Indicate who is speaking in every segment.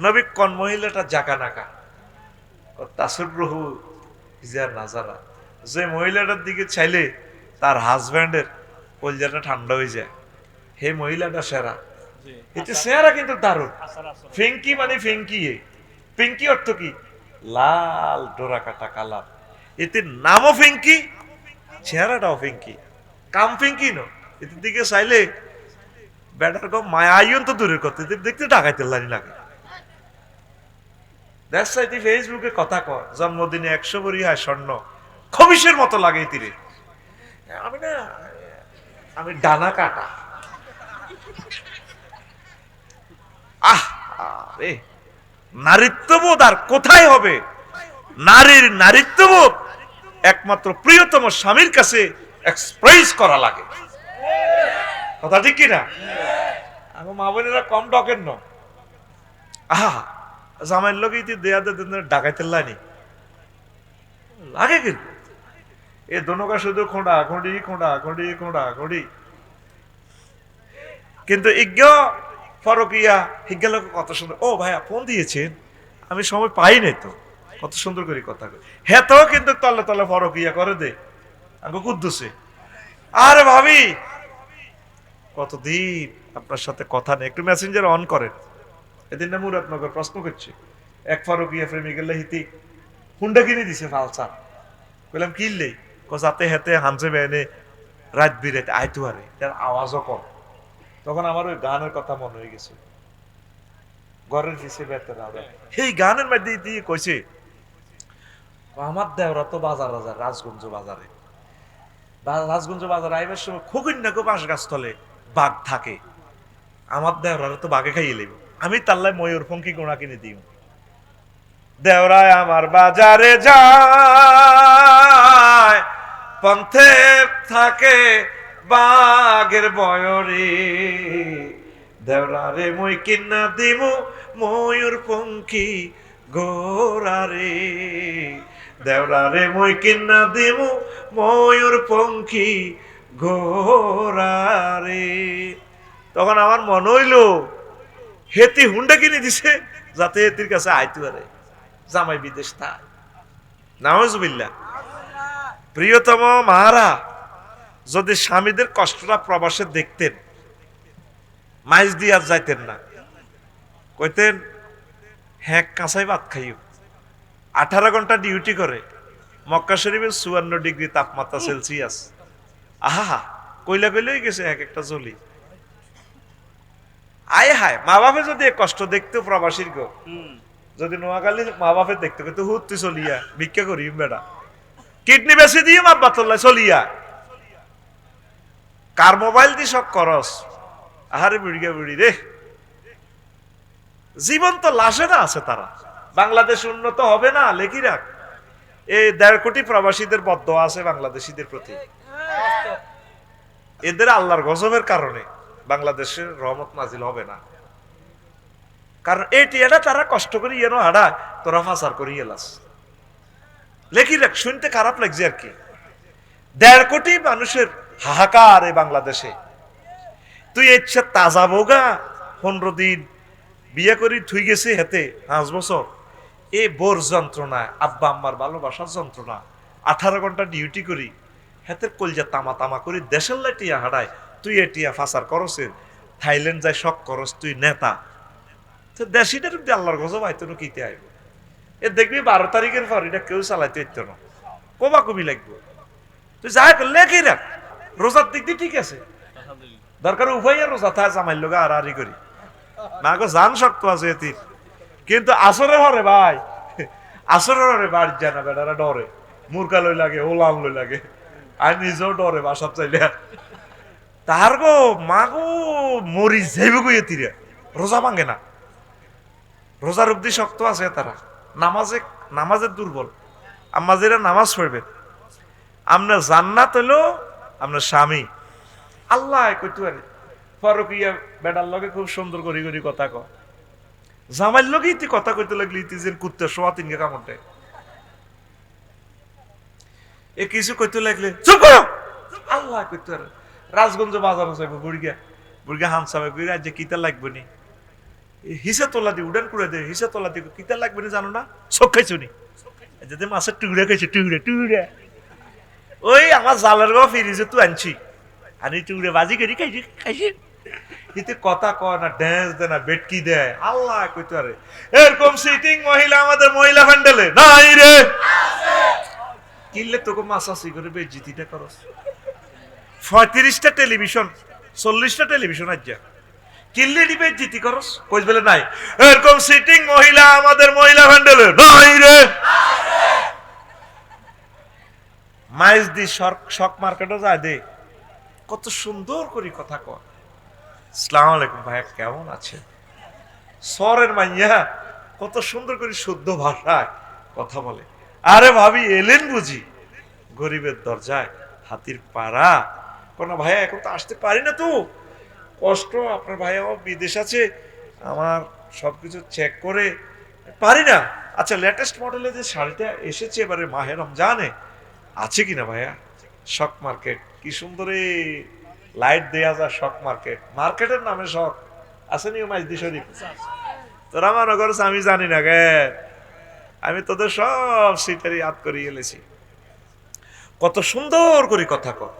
Speaker 1: নবী কোন মহিলাটা জাকা নাকা তাসুররুহু ইজা নাজারা, যে মহিলাটার দিকে চাইলে তার হাজব্যান্ডের কলজাটা ঠান্ডা হয়ে যায়, হে মহিলাটা সেরা। এতে চেহারা কিন্তু দারুণ। ফিঙ্কি মানে ফিঙ্কি, পিঙ্কি অর্থ কি? লাল ডোরা কাটা কালার। এতে নামও ফিঙ্কি, চেহারাটাও ফিঙ্কি, কাম ফিঙ্কি ন। এদের দিকে চাইলে বেটার কম মায়া আইন তো দূরের কথা, এদের দেখতে ডাকাইতে লাগে। ফেসবুকে কথা কয় জন্মদিনে 100 ভরি হয় স্বর্ণ, খবিসের মতো লাগে তীরে। আমি না, আমি ডানা কাটা। আহ রে, নারীত্ববোধ আর কোথায় হবে? নারীর নারীত্ববোধ একমাত্র প্রিয়তম স্বামীর কাছে এক্সপ্রেস করা লাগে। কথা ঠিক কিনা? আমার মা বোনেরা কম ডকেন ন। আহা, জামাইয়ের লোক ইতি দেয়া ডাকাইতে লাইনি লাগে কিন্তু এ দোনোকা শুধু খোঁড়া খোঁড়ি খোঁড়া খোঁড়ি খোঁড়া খোঁড়ি। কিন্তু ইজ্ঞ ফরকিয়া হিজ্ঞা লোক কত সুন্দর, ও ভাইয়া ফোন দিয়েছেন, আমি সময় পাই নাই তো, কত সুন্দর করে কথা কই। হ্যাঁ তো কিন্তু তলে তলে ফরকিয়া করে দে আমাকে কুদ্দুসে। আরে ভাবি কতদিন আপনার সাথে কথা নেই, একটু মেসেঞ্জার অন করেন। এদিন না মুরাদনগর প্রশ্ন করছে, এক ফারুকিয়া প্রেমিকের হিতি হুন্ডা কিনে দিছে ফালসার। বললাম কিনলে? যাতে হেতে হামসে বেনে রাত বিরাতে আইতু আরে, তার আওয়াজও কম। তখন আমার ওই গানের কথা মনে হয়ে গেছে, ঘরের পিছিয়ে বেতের আওয়াজ। এই গানের মধ্যে দিয়ে কইছে, আমার দেওরা তো বাজার বাজার রাজগঞ্জ বাজারে, রাজগঞ্জ বাজারে আইবার সময় খোকিন নাকো বাঁশ গাছতলে বাঘ থাকে, আমার দেওরা তো বাঘে খাইয়ে লেব, আমি তাল্লায় ময়ূর পঙ্খী গোড়া কিনে দিই। দেওরায় আমার বাজারে যায়, পন্থে থাকে বাঘের বয়রে, দেওরারে মই কিনা দিমু ময়ূর পঙ্খী গোরারে, দেওরারে মই কিনা দিমু ময়ূর পঙ্খী গোরারে। তখন আমার মনে হইল হেতি হুন্ডা কিনে দিছে যাতে হেতির কাছে আইতে পারে, জামাই বিদেশ থাক। নাউজুবিল্লাহ। প্রিয়তম মারা যদি স্বামীদের কষ্টটা প্রবাসে দেখতেন, মাইজ দিয়ে আর যাইতেন না, কইতেন হ্যাঁ কাঁচাই ভাত খাইও। 18 ঘন্টা ডিউটি করে, মক্কা শরীফের 54 ডিগ্রি তাপমাত্রা সেলসিয়াস। আহা কইলা কইলেই গেছে এক একটা জলি। আয় হায়, মা বাপে যদি কষ্ট দেখতো প্রবাসীর গো, যদি নোয়াখালী মা বাপে দেখতে কিন্তু হুত্তি চলিয়া ভিক্ষা করি বেড়া, কিডনি বেশি দিয়ে মা বাতল্লা চলিয়া, কার মোবাইল দি সব করস। আহারে বুড়িয়া বুড়ি রে, জীবন তো লাশে না আছে তারা। বাংলাদেশ উন্নত হবে না লেখি রাখ, এই 1.5 কোটি প্রবাসীদের বদ্দোয়া আছে বাংলাদেশীদের প্রতি। এদের আল্লাহর গজবের কারণে বাংলাদেশের রহমত নাজিল হবে না। কারণ এই টিয়াটা তারা কষ্ট করে ইয়েন হাডা, তোরা ফাঁসার করি এলাস লেখি রাখ। শুনতে খারাপ লাগছে আর কি, 1.5 কোটি মানুষের হাহাকার এই বাংলাদেশে। তুই ইচ্ছা তাজা বোগা 15 দিন বিয়ে করি থুই গেছে হেতে 5 বছর, এই বোর যন্ত্রণা, আব্বা আম্মার ভালোবাসার যন্ত্রণা, 18 ঘন্টা ডিউটি করি হেতের কলজা তামা তামা করি দেশের লাই টিয়া হাডায়, তুই এ টিয়া ফাঁসার করসের, থাইল্যান্ড যায় শখ করস, তুই নেতা। তো দেশিটার আল্লাহর গজব আইতো না কিতে আইব। এ দেখবি 12 তারিখের পর এটা কেউ চালাইতে হইতো না, কবা কবি লাগবে। তুই যাই লেখি রাখ, রোজার দিক দিয়ে ঠিক আছে, দরকার উভয় রোজা থাকে জামাইল লোক আর আরি করি না গো, জান শক্ত আছে এতির। কিন্তু আসরে হরে ভাই, আসরে হরে বাড়ি যায় না, বেটারা ডরে, মুরকা লই লাগে, ওলাম লই লাগে, আর নিজেও ডরে বাসার চাইলে। তার গো মা গো মরি যাইবে গো এতিরে, রোজা ভাঙে না, রোজার অব্দি শক্ত আছে তারা, নামাজের দুর্বল। আম্মাজিরা নামাজ পড়বে, আপনার জান্নাত হইলো আপনার স্বামী। আল্লাহ কইতে পারে ফরকিয়া বেটার লগে খুব সুন্দর করি করি কথা কয়, জামাইর লগে ইতি কথা কইতে লাগলি ইতি যে কুত্তে শোয়া 3 কামড়ে, এ কিছু কইতে লাগলে চুপ করো। আল্লাহ কইতে পারে রাজগঞ্জ বাজার যাইব বুড়িয়া বুড়িয়া হামসাবে কইরা যে কিতা লাগবে নি, হিসা তোলা দি উডান করে দে, হিসা তোলা দি কিতা লাগবে না জানো না, চোখ খাইছো নি যদি মাছের টুকরা খাইছে, টুকরা টুকরা ওই আমার জালের গা ফিরিছে তুই আনছি আনি টুকরা বাজি করি খাইছি খাইছি। কিন্তু কথা কয় না, ড্যান্স দেয় না, বেটকি দেয়, আল্লাহ কইতে পারে। এরকম সিটিং মহিলা আমাদের মহিলা প্যান্ডেলে নাই রে, কিনলে তোকে মাসাসি করে বেজিতিটা করস। 35টা টেলিভিশন 40টা টেলিভিশন আজ কিনলে দিবে জিতি করস, কইস বলে নাই। এরকম সিটিং মহিলা আমাদের মহিলা প্যান্ডেলে নাই রে। মাইজ দি শক মার্কেটও যায় দে, কত সুন্দর করে কথা কয়। আসসালামু আলাইকুম ভাইয়া, কেমন আছেন? সরের মাইয়া কত সুন্দর করে শুদ্ধ ভাষায় কথা বলে। আরে ভাবি এলেন বুঝি? গরিবের দরজায় হাতির পাড়া। কোন ভাইয়া এখন তো আসতে পারি না, তো কষ্ট, আপনার ভাইয়া বিদেশ আছে, আমার সবকিছু চেক করে পারি না। আচ্ছা, লেটেস্ট মডেলের যে শাড়িটা এসেছে এবারে মাহে রমজানে, আছে কিনা ভাইয়া? শক মার্কেট, কি সুন্দর লাইট দেয়া যায় শক মার্কেট, মার্কেটের নামে শক আছে নি মাইজদি শরীফ? তোরা মনে করছ আমি জানি না গে, আমি তোদের সব সিটারি ইয়াদ করে গেলেছি। কত সুন্দর করে কথা কর,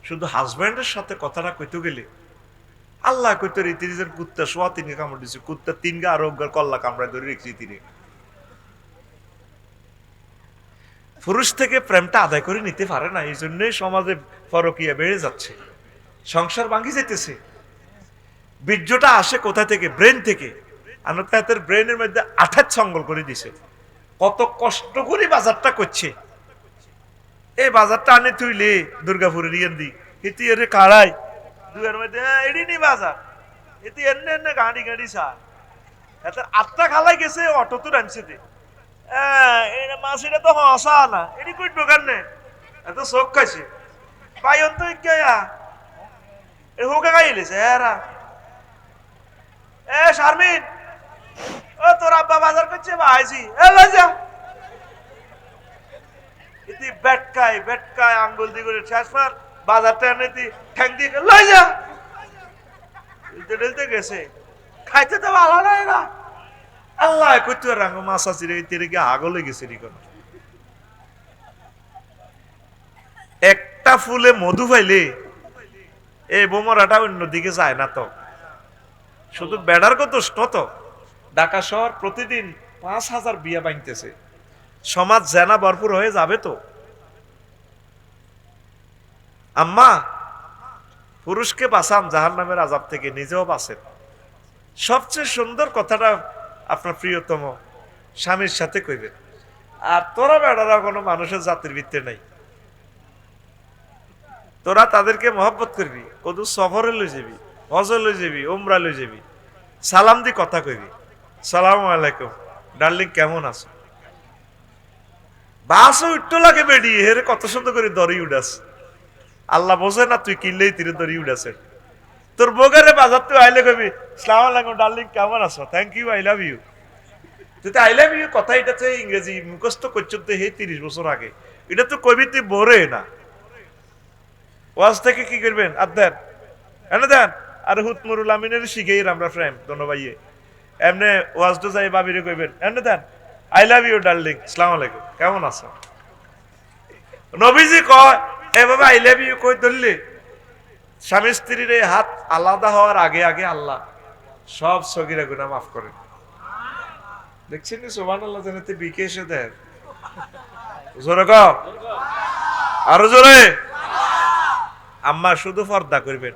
Speaker 1: শুধু হাজব্যান্ডের সাথে কথাটা কইতে গেলে আল্লাহ কইতে রীতির কুত্তা শোয়া তিনি কামড় দিচ্ছে, কুত্তা 3 গা আরোগ্য কল্লা কামড়ায় ধরে রেখেছি তিনি। পুরুষ থেকে প্রেমটা আদায় করে নিতে পারে না, এই জন্যই সমাজে পরকীয়া বেড়ে যাচ্ছে, সংসার ভাঙি যেতেছে। বীর্যটা আসে কোথা থেকে? ব্রেন থেকে। আনতায়াতের ব্রেনের মধ্যে আঠাত ছঙ্গল করে দিছে, কত কষ্ট করে বাজারটা করছে। এই বাজারটা আনে তুইলে দুর্গাপুরের ইয়ান্দি এটি এর কাড়াই দুয়ের মধ্যে এডি নি বাজার, এটি এনে এনে গাড়ি গাড়ি চা এত আটটা খালাই গেছে, অটো তো রানছে দে মাছ, এটা তো হসা না, এটি কই দোকান নে এত চোখ খাইছে পাইন তো ইয়া হোকে খাইলেছে এরা। শারমিন, ও তোর আব্বা বাজার করছে ভাইছি, লই যা। ইতি বেটকায় বেটকায় আঙ্গুল দিয়ে করে শেষ মার বাজারটা এনে দি ঠ্যাং দিয়ে লই যা। ডেলতে গেছে, খাইতে তো ভালো নাই না। আল্লাহ কইতে রাঙ্গ মাছ আছে রে, তেরে কি আগলে গেছে নি কোন। একটা ফুলে মধু পাইলে এই বোমরাটা অন্যদিকে যায় না তো। শুধু বেড়ার কত তো, ঢাকা শহর প্রতিদিন 5,000 বিয়া ভাঙতেছে, সমাজ জেনা ভরপুর হয়ে যাবে তো। আম্মা, পুরুষকে বাঁচান জাহান্নামের আযাব থেকে, নিজেও বাঁচেন। সবচেয়ে সুন্দর কথাটা আপনার প্রিয়তম স্বামীর সাথে কইবেন। আর তোরা বেড়ারা কোনো মানুষের জাতির ভিত্তি নাই, তোরা তাদেরকে মহব্বত করবি, কদু সফরে লই যাবি, হজে লই যাবি, উমরা লই যাবি, সালাম দি কথা কইবি, সালামু আলাইকুম ডার্লিং, কেমন আছো? বাসও উঠতে লাগে বেডি, হেরে কত সুন্দর করে দড়ি উড়াস। আল্লাহ বোঝে না তুই কিনলেই তীরে দড়ি উড়াছে। তোর বোগারে বাজার তুই আইলে কবি সালাম আলাইকুম ডার্লিং, কেমন আছো, thank you, I love you. তুই আই লাভ ইউ কথা এটা তো ইংরেজি মুখস্থ করছো তো, হে 30 বছর আগে, এটা তো কবি তুই বরে না। ওয়াজ থেকে কি করবেন? আর দেন এনে দেন, আর হুতমুরুল আমিনের শিখেই আমরা ফ্রেম দোনো ভাইয়ে এমনি ওয়াজ তো যাই বাবিরে কইবেন, এনে দেন আই লাভ ইউ ডার্লিং, আসসালামু আলাইকুম, কেমন আছো? নবীজি কয় এভাবে আই লাভ ইউ কই ধরলে স্বামী স্ত্রীর হাত আলাদা হওয়ার আগে আগে আল্লাহ সব সগীরা গুনাহ মাফ করেন। দেখছেন নি সুবহানাল্লাহ, জানাতে বিকে এসে দেন জোরে কও, আরো জোরে। আম্মা শুধু পর্দা করবেন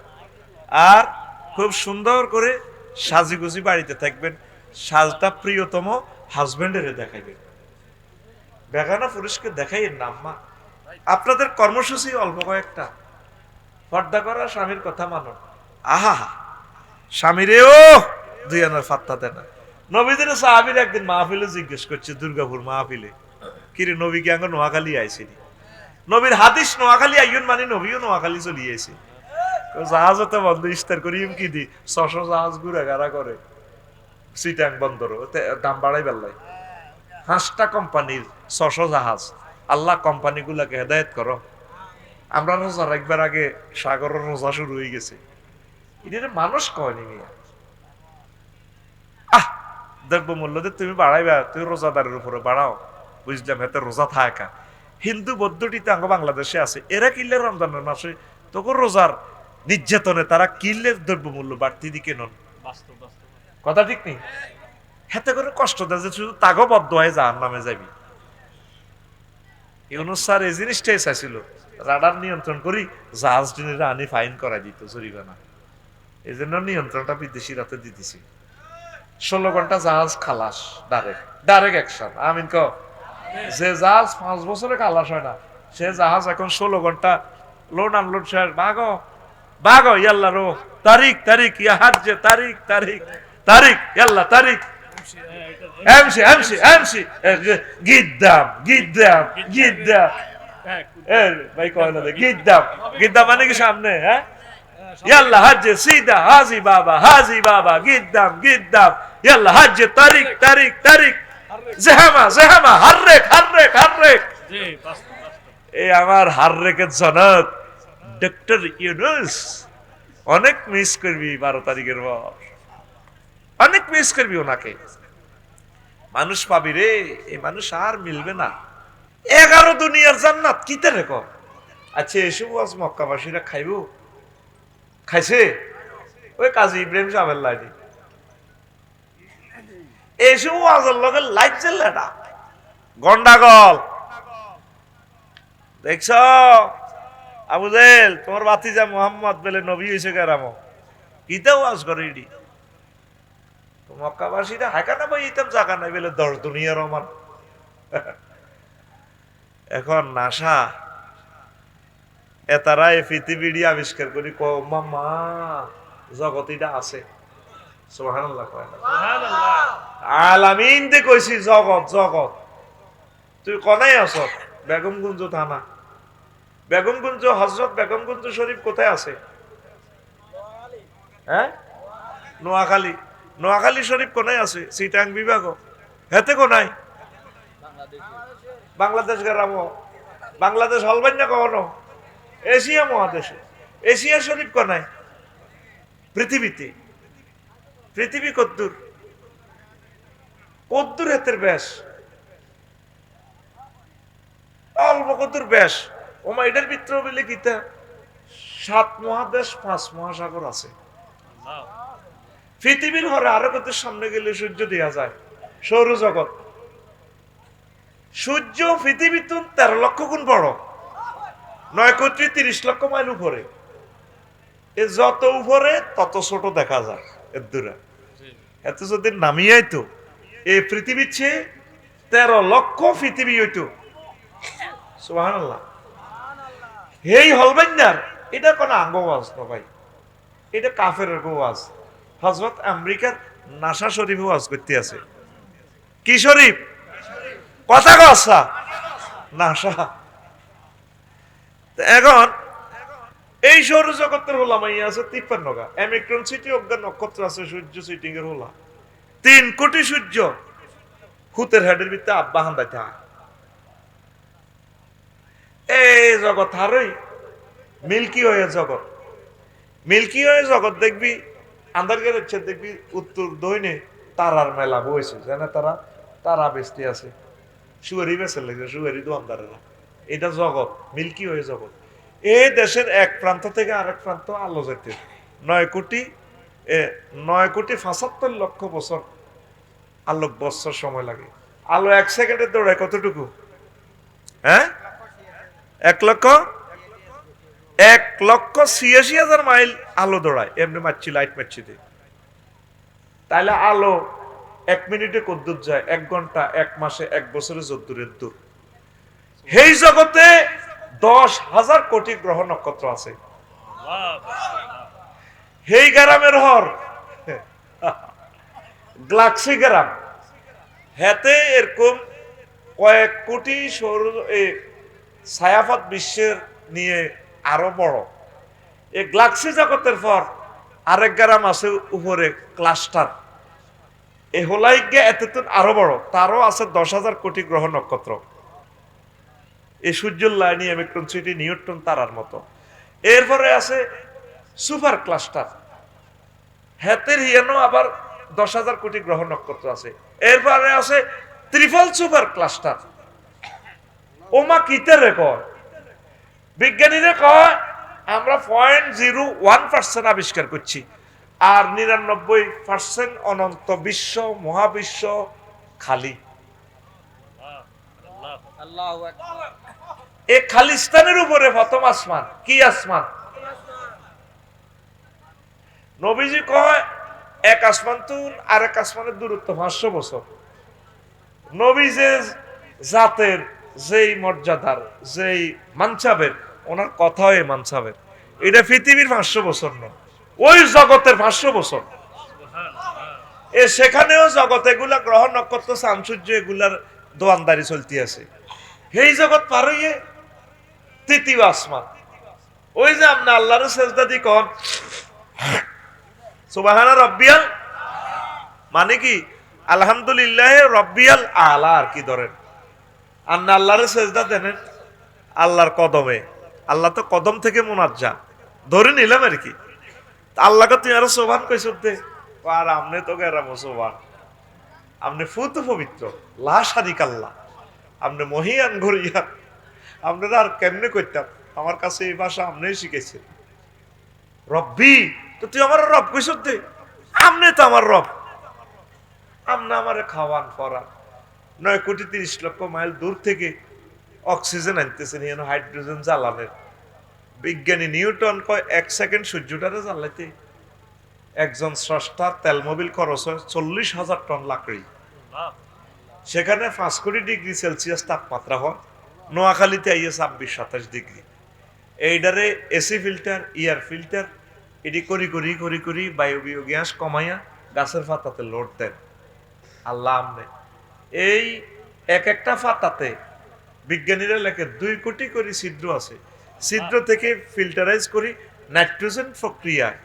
Speaker 1: আর খুব সুন্দর করে সাজিগুজি বাড়িতে থাকবেন, সাজটা প্রিয়তম হাজবেন্ডের দেখাইবেন, বেগানা পুরুষকে দেখাইয়েন না। আম্মা, আপনাদের কর্মসূচি অল্প কয়েকটা, পর্দা করা, স্বামীর কথা মানুন। আহা স্বামীরে ও দুই আনার ফাত্তা দেয় না। নবীদের সাহাবীর একদিন মাহফিলে জিজ্ঞেস করছে, দুর্গাপুর মাহফিলে, কিরে নবী কি আঙ্গ নোয়াখালী আইসিনি? নবীর হাদিস নোয়াখালী আইন মানে নবীও নোয়াখালী চলিয়েছে। জাহাজ তো বন্ধ ইস্তার করি কি দি 600 জাহাজ ঘুরে গাড়া করে সিটাং বন্দর দাম বাড়াই বেল্লাই। 5টা কোম্পানির 600 জাহাজ। আল্লাহ কোম্পানি গুলাকে হেদায়েত করো। আমরা রোজা রাখবার আগে সাগরের রোজা শুরু হয়ে গেছে, এটা মানুষ কয়নি মিয়া। দ্রব্যমূল্য যে তুমি বাড়াইবা, তুমি রোজাদারের উপরে বাড়াও, বুঝলাম, এতে রোজা থাকা। হিন্দু বৌদ্ধটিতে আঙ্গ বাংলাদেশে আছে, এরা কিনলে রমজানের মাসে তখন রোজার নির্যাতনে তারা কিনলে দ্রব্যমূল্য বাড়তি দিকে নন। কথা ঠিক নেই? হাতে করে কষ্ট দেয় যে শুধু তাগো বদ্ধ হয়ে যার নামে যাবি। ইউনুস স্যার এই জিনিসটাই চাইছিল, রাডার নিয়ন্ত্রণ করি জাহাজ টিনেরা আনি ফাইন করাই দিত, জরিমানা। এই জন্য নিয়ন্ত্রণটা বিদেশির হাতে দিতেছি। 16 ঘন্টা জাহাজ খালাস, ডাইরেক্ট অ্যাকশন। আমিন ক, যে জাহাজ 5 বছরে খালাস হয় না, সে জাহাজ এখন 16 ঘন্টা লোড আনলোড শেষ, ভাগো ভাগো, ইয়াল্লা রো, তারিখ ইয়া হাজ্জে, তারিখ ইয়াল্লা, তারিখ এমসি গিদ্দাম ভাই কয় না, গিদ্দাম মানে কি সামনে? হ্যাঁ, ইয়াল্লা হাজ্জে সিদা, হাজি বাবা গিদ্দাম ইয়াল্লা হাজ্জে, তারিখ জেহামা হাররেক। এই আমার হাররেকের জনক ডক্টর ইউনুস অনেক মিস করবি 12 তারিখের পর, অনেক মিস করবি ওনাকে। মানুষ পাবি রে, এই মানুষ আর মিলবে না। 11 দুনিয়ার জান্নাত কিতে রেখো। আচ্ছা, এসব আজ মক্কাবাসীরা খাইছে ওই কাজী ইব্রাহিম সাহেবের লাইনে, এসব আজের লগে লাইট জ্বলে না, গন্ডাগল। দেখছ আবু জেল, তোমার ভাতিজা মুহাম্মদ বেলে নবী হয়েছে কেরাম, কিতে ওয়াজ করে ইডি মক্কাবাসীরা হাইকানা বই ইতাম জায়গা নাই বেলে 10 দুনিয়ার রমান। এখন নাসা এতারা এই পৃথিবীটি আবিষ্কার করি মামা জগতিটা আছে। সুবহানাল্লাহ কয় না? আলামিন দে কইছি জগৎ। তুই কোনায় আছ? বেগমগঞ্জ থানা, বেগমগঞ্জ হযরত বেগমগঞ্জ শরীফ কোথায় আছে? হ্যাঁ, নোয়াখালী শরীফ কোনায় আছে? চিটাং বিভাগ, হেতে কোনায়? বাংলাদেশ গ্রাম, বাংলাদেশ হলবাই না কখনো? এশিয়া মহাদেশে। এশিয়া শরীফ কোনায়? পৃথিবীতে। পৃথিবী কদ্দুর হেতের ব্যাস, অল্প কদ্দুর ব্যাস। ওমা এটার ভিতরে বলে কিতা 7 মহাদেশ 5 মহাসাগর আছে। পৃথিবীর হরে আরো কত সামনে গেলে সূর্য দেখা যায়, সৌরজগৎ। সূর্য পৃথিবী তো 13 লক্ষ গুণ বড়, 9 30 লক্ষ মাইল উপরে। এ যত উপরে তত ছোট দেখা যায় এর দূরে। এত যদি নামিয়ে তো এই পৃথিবীর চেয়ে 13 লক্ষ পৃথিবী হইতো। সুবহানাল্লাহ। এই হলবাইন্দার এটা কোন আঙ্গওয়াজ না ভাই, এটা কাফেরের ওয়াজ। হযরত আমেরিকার নাসা শরীফ ওয়াজ করতে আছে। কি শরীফ? কথা কথা নাসা। এখন এই সৌরজগতের হোলামাই আছে 53টা। অ্যামিক্রন সিটি অজ্ঞান নক্ষত্র আছে, সূর্য সিটিং এর হোলা 3 কোটি সূর্য হুতের হেডের ভিতরে আব্বা হান্দাইতে হয়। এই জগৎ হারই মিল্কি ওয়ে জগৎ। মিল্কি ওয়ে জগৎ দেখবি আন্দার গেছে, দেখবি উত্তর দইনে তারার মেলা বইছে, জানে তারা বেস্তি আছে, সুয়ারি বেসে লেগে, সুয়ারি দোয়ানদারেরা। এটা জগৎ, মিল্কি ওয়ে জগৎ। এই দেশের এক প্রান্ত থেকে আরেক প্রান্ত আলো যেতে 9 কোটি 75 লক্ষ বছর আলোক বছর সময় লাগে। আলো 1 সেকেন্ডে দৌড়ায় কতটুকু? হ্যাঁ, 1,86,000 মাইল আলো দৌড়ায়। এমনি মারছি, লাইট মারছি। তাইলে আলো 1 মিনিটে কদ্দুর যায়? 1 ঘন্টা, 1 মাসে, 1 বছরে যদ্দূরের দূর। এই জগতে 10,000 কোটি গ্রহ নক্ষত্র আছে। এই গ্রামের হর গ্যালাক্সি গ্রাম, হেতে এরকম কয়েক কোটি সৌর ছায়াপথ বিশ্বের নিয়ে আরো বড়। এই গ্যালাক্সি জগতের পর আরেক গ্রাম আছে উপরে, ক্লাস্টার। এই হোলাইকে এতটুকু আরো বড়, তারও আছে 10,000 কোটি গ্রহ নক্ষত্র। এই সূর্যের লাইনে অ্যামিক্রন সিটি, নিউটন তারার মতো। এরপরে আছে সুপার ক্লাস্টার, হেতের হিয়ানো আবার 10,000 কোটি গ্রহ নক্ষত্র আছে। এরপরে আছে ট্রিপল সুপার ক্লাস্টার। ওমা কিতে রেকর্ড বিজ্ঞানীরা কয় আমরা 0.01% আবিষ্কার করছি, আর 99% অনন্ত বিশ্ব মহাবিশ্ব খালি। এই খালিস্তানের উপরে প্রথম আসমান কি আসমান? নবীজি কয় এক আসমান তো আরেক আসমানের দূরত্ব 500 বছর। নবী যে জাতের, যেই মর্যাদার, যেই মানসাবের, ওনার কথাও এই মানসাবের। এটা পৃথিবীর 500 বছর নয়, ওই জগতের 500 বছর। সেখানেও জগৎ এগুলা গ্রহ নক্ষত্র চাঁদ এগুলার দোয়ানদারি চলতে আছে। এই জগৎ পার হইয়ে তৃতীয় আসমান। ওই যে আপনি আল্লাহর সেজদা দি কন সুবহানা রাব্বিয়াল, মানে কি আলহামদুলিল্লাহ রাব্বিয়াল আলা, আর কি ধরেন আপনি আল্লাহর সেজদা দেন আল্লাহর কদমে। আল্লাহ তো কদম থেকে মুনাজ্জা ধরে নিলাম আর কি। আল্লাহকে তুই আরো সোবান কইছ দে, আর আমনে তো গেরাম সোবান, আপনি ফুত পবিত্র লা শারিক আল্লাহ, আপনি মহিয়ান ঘরিয়ান। আপনারা আর কেমনে কইতাম, আমার কাছে এই ভাষা আপনিই শিখেছেন। রব্বি, তো তুই আমার রব কইছ দে, আপনি তো আমার রব। আপনি আমারে খাওয়ান পরান, 9,30,00,000 মাইল দূর থেকে অক্সিজেন আনতেছেন, হাইড্রোজেন জ্বালানের। বিজ্ঞানী নিউটন কয় 1 সেকেন্ড সূর্যটারে জ্বালাইতে একজন স্রষ্টার তেল মোবিল খরচ হয় 40,000 টন লাকড়ি। সেখানে 5 কোটি ডিগ্রি সেলসিয়াস তাপমাত্রা হয়। নোয়াখালীতে আইয়ে 26-27 ডিগ্রি। এইটারে এসি ফিল্টার, ইয়ার ফিল্টার এটি করি বায়বীয় গ্যাস কমাইয়া গাছের পাতাতে লোড দেন আল্লাহ। আমনে এই এক একটা পাতাতে বিজ্ঞানীরা লেখে 2 কোটি করে ছিদ্র আছে। ছিদ্র থেকে ফিল্টারাইজ করি নাইট্রোজেন প্রক্রিয়ায়।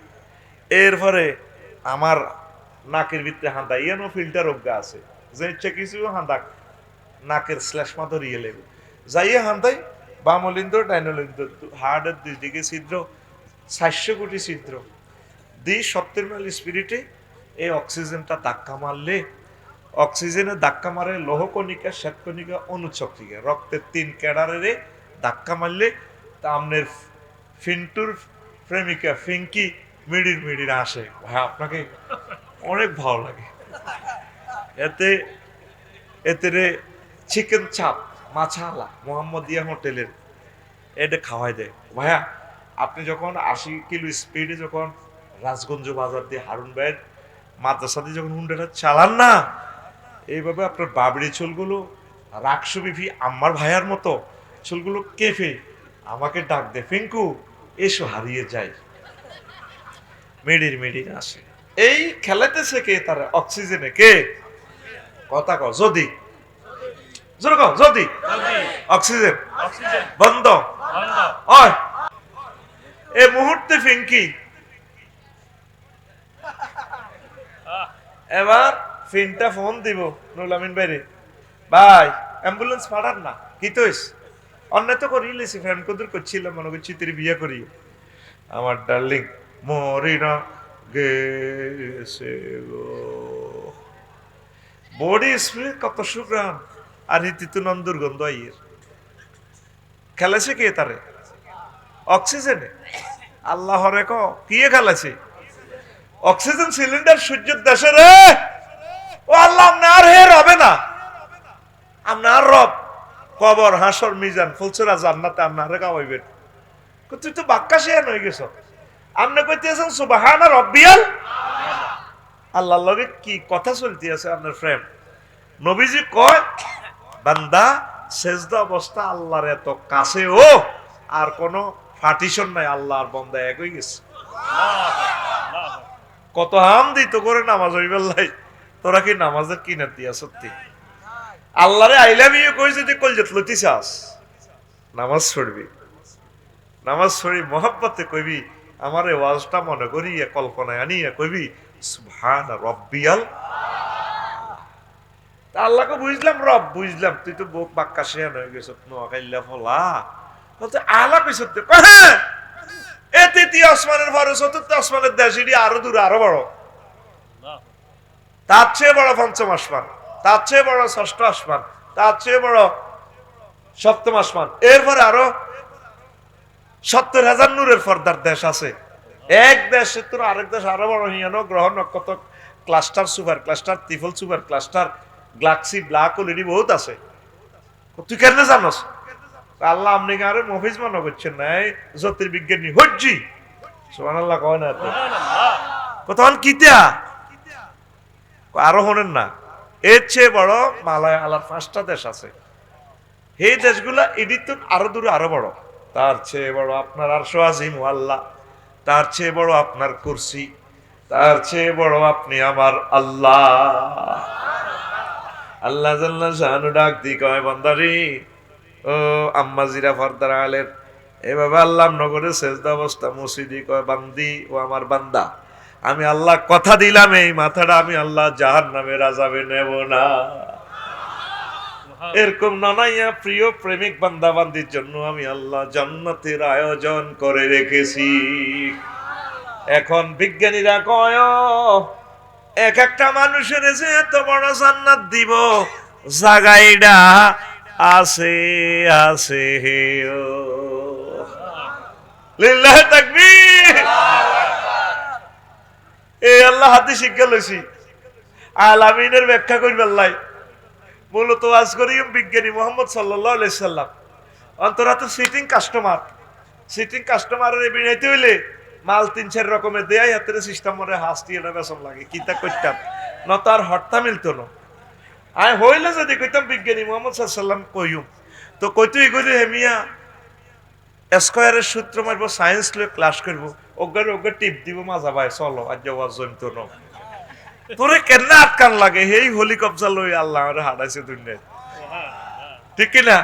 Speaker 1: এরপরে আমার নাকের ভিতরে হাঁদা ইয়ানো ফিল্টার অজ্ঞা আছে, যে ইচ্ছে কিছু হাঁদা নাকের শ্লেষ মা ধরিয়ে লেগে যাইয়ে হাঁদাই বামলিন্দ ডাইনলিন্দ হার্টের 2 দিকে ছিদ্র, 400 কোটি ছিদ্র। 70 মাইল স্পিরিটে এই অক্সিজেনটা ধাক্কা মারলে, অক্সিজেনে ধাক্কা মারে লৌহকণিকা, শ্বেতকণিকা, অনুচক্রিকা, রক্তের 3 ক্যাডারে ধাক্কা মারলে তা আপনার ফিন্টুর প্রেমিকা ফিঙ্কি মিডির আসে। ভাই আপনাকে অনেক ভালো লাগে। এতে রে চিকেন চাপ মাছালা মোহাম্মদিয়া হোটেলের এটা খাওয়াই দেয়। ভাইয়া আপনি যখন 80 কিলো স্পিডে যখন রাজগঞ্জ বাজার দিয়ে হারুন ভাইয়ের মাদ্রাসা দিয়ে যখন হুন্ডাটা চালান না, এইভাবে আপনার বাবরি চুলগুলো রাক্ষস বিভি আমার ভাইয়ার মতো চুলগুলো কেঁপে আমাকে ডাক দে, ফিঙ্কু এসো, হারিয়ে যায়। মিডির আসে। এই খেলাতেছে কে? তারা অক্সিজেনে কে? কথা কও যদি, যদি অক্সিজেন বন্ধ হয় এই মুহূর্তে ফিঙ্কি এবার ফিনটা ফোন দিব নুরুল আমিন ভাইরে, ভাই অ্যাম্বুলেন্স পাঠান না, কি তোস অন্য তো করিয়ে লেছি, ফ্রেন্ড কদুর করছিলাম, মনে করছি তুই বিয়ে করি। আমার ডার্লিং মরি না গেছে গো, বডি স্প্রে কত সুগ্রাম, আর হিতিতু নন্দুর গন্ধ আইয়ের। খেলেছে কে তারে? অক্সিজেনে। আল্লাহ রেখ কি খেলেছে? অক্সিজেন সিলিন্ডার সূর্যের দেশে রে। ও আল্লাহ আপনার হের হবে না, আপনার রব কবর হাসর মিজান ফুলসরা জান্নাতে আপনারে খাওয়াইবেন। তুই তো বাক্কা শেয়ার হয়ে গেছ, আপনি কইতেছেন সুবহানা রাব্বিয়াল। আল্লাহর লগে কি কথা চলতে আছে আপনার ফ্রেন্ড? নবীজি কয় বান্দা সেজদা অবস্থা আল্লাহর এত কাছে, ও আর কোন পার্টিশন নাই, আল্লাহর বান্দা এক হয়ে গেছে। কত হাম দিত করে নামাজ হইবেলাই, তোরা কি নামাজের কিনা দিয়া সত্যি আল্লাহরে আইলাম ইউ কই যদি কলজত লতি চাস নামাজ পড়বি, নামাজ পড়ি মহব্বতে কইবি, আমার এই ওয়াজটা মনে করি কল্পনায় আনিয়া কইবি সুবহানা রাব্বিয়াল। আল্লাহকে বুঝলাম, রব বুঝলাম, তুই তো বুক বাক্কা শেয়ান হয়ে গেছ, নোয়াখাইলা ফলা বলতে আলা পিছত হ্যাঁ এ তৃতীয় আসমানের পরে চতুর্থ আসমানের দেশ, এটি আরো দূরে আরো বড়। তার চেয়ে বড় পঞ্চম আসমান, তার চেয়ে বড় ষষ্ঠ আসমান, তার চেয়ে বড় সপ্তম আসমান, এরপরে আরো 70,000 নূরের পর্দার দেশ আছে। এক দেশের তো আরেক দেশ আরো বড় হিয়ানো গ্রহ নক্ষত্র ক্লাস্টার, সুপার ক্লাস্টার, ত্রিফল super cluster, galaxy, black hole এটি বহুত আছে। তুই কেন জানোস? আল্লাহ আপনি আরে মফিজ মনে করছেন না, জ্যোতির্বিজ্ঞানী হজ্জি সুবহানাল্লাহ কয় না কতক্ষণ কিতা আরো হনেন না। এর চেয়ে বড় মালয় আলার 5টা দেশ আছে। এই দেশগুলা এটি তো আরো দূরে আরো বড়। তার চেয়ে বড় আপনার আরশ আজিম আল্লাহ, তার চেয়ে বড় আপনার কুরসি, তার চেয়ে বড় আপনি আমার আল্লাহ। আল্লাহ জাল্লা শানু ডাক দি কয় বান্দারি ও আম্মাজিরা পর্দার আলের এভাবে আল্লাহ নগরে সেজদা অবস্থা মসজিদি কয় বান্দি ও আমার বান্দা, আমি আল্লাহ কথা দিলাম এই মাথাটা আমি আল্লাহ জাহান্নামের আযাবে নেব না। এরকম নানাইয়া প্রিয় প্রেমিক বান্দা বান্দির জন্য আমি আল্লাহ জান্নাতের আয়োজন করে রেখেছি। এখন বিজ্ঞানীরা কয় এক একটা মানুষের যে এত বড় জান্নাত দিব, জায়গাটা আছে আছে হে ও লিল্লাহ তাকবীর। এই আল্লাহ হাতে শিক্ষা লইছি আলামিনের ব্যাখ্যা করিবার লাই মূলত আজ করিম বিজ্ঞানী মোহাম্মদ সাল্লাল্লাহু আলাইহি সাল্লাম অন্তরাতে সিটিং কাস্টমারের বিনাইতে হইলে মাল 3-4 রকমের দেয় হাতের সিস্টেম মরে হাসতি এটা বেসম লাগে কিতা কইতাম না তার হট্টা মিলতো না। আয় হইলে যদি কইতাম বিজ্ঞানী মোহাম্মদ সাল্লাল্লাহু আলাইহি সাল্লাম কইম তো কইতুই কইলে হেমিয়া স্কয়ারের সূত্র মারবো, সায়েন্স লয়ে ক্লাস করব, ওগরে টিপ দিব মাজা ভাই চলো আজ ওয়াজ জমতো না। তোরে কেন আটকান লাগে এই হলি কবজা লই আল্লাহ আমারে হাঁটাইছে দুনিয়ায়, ঠিক কি না?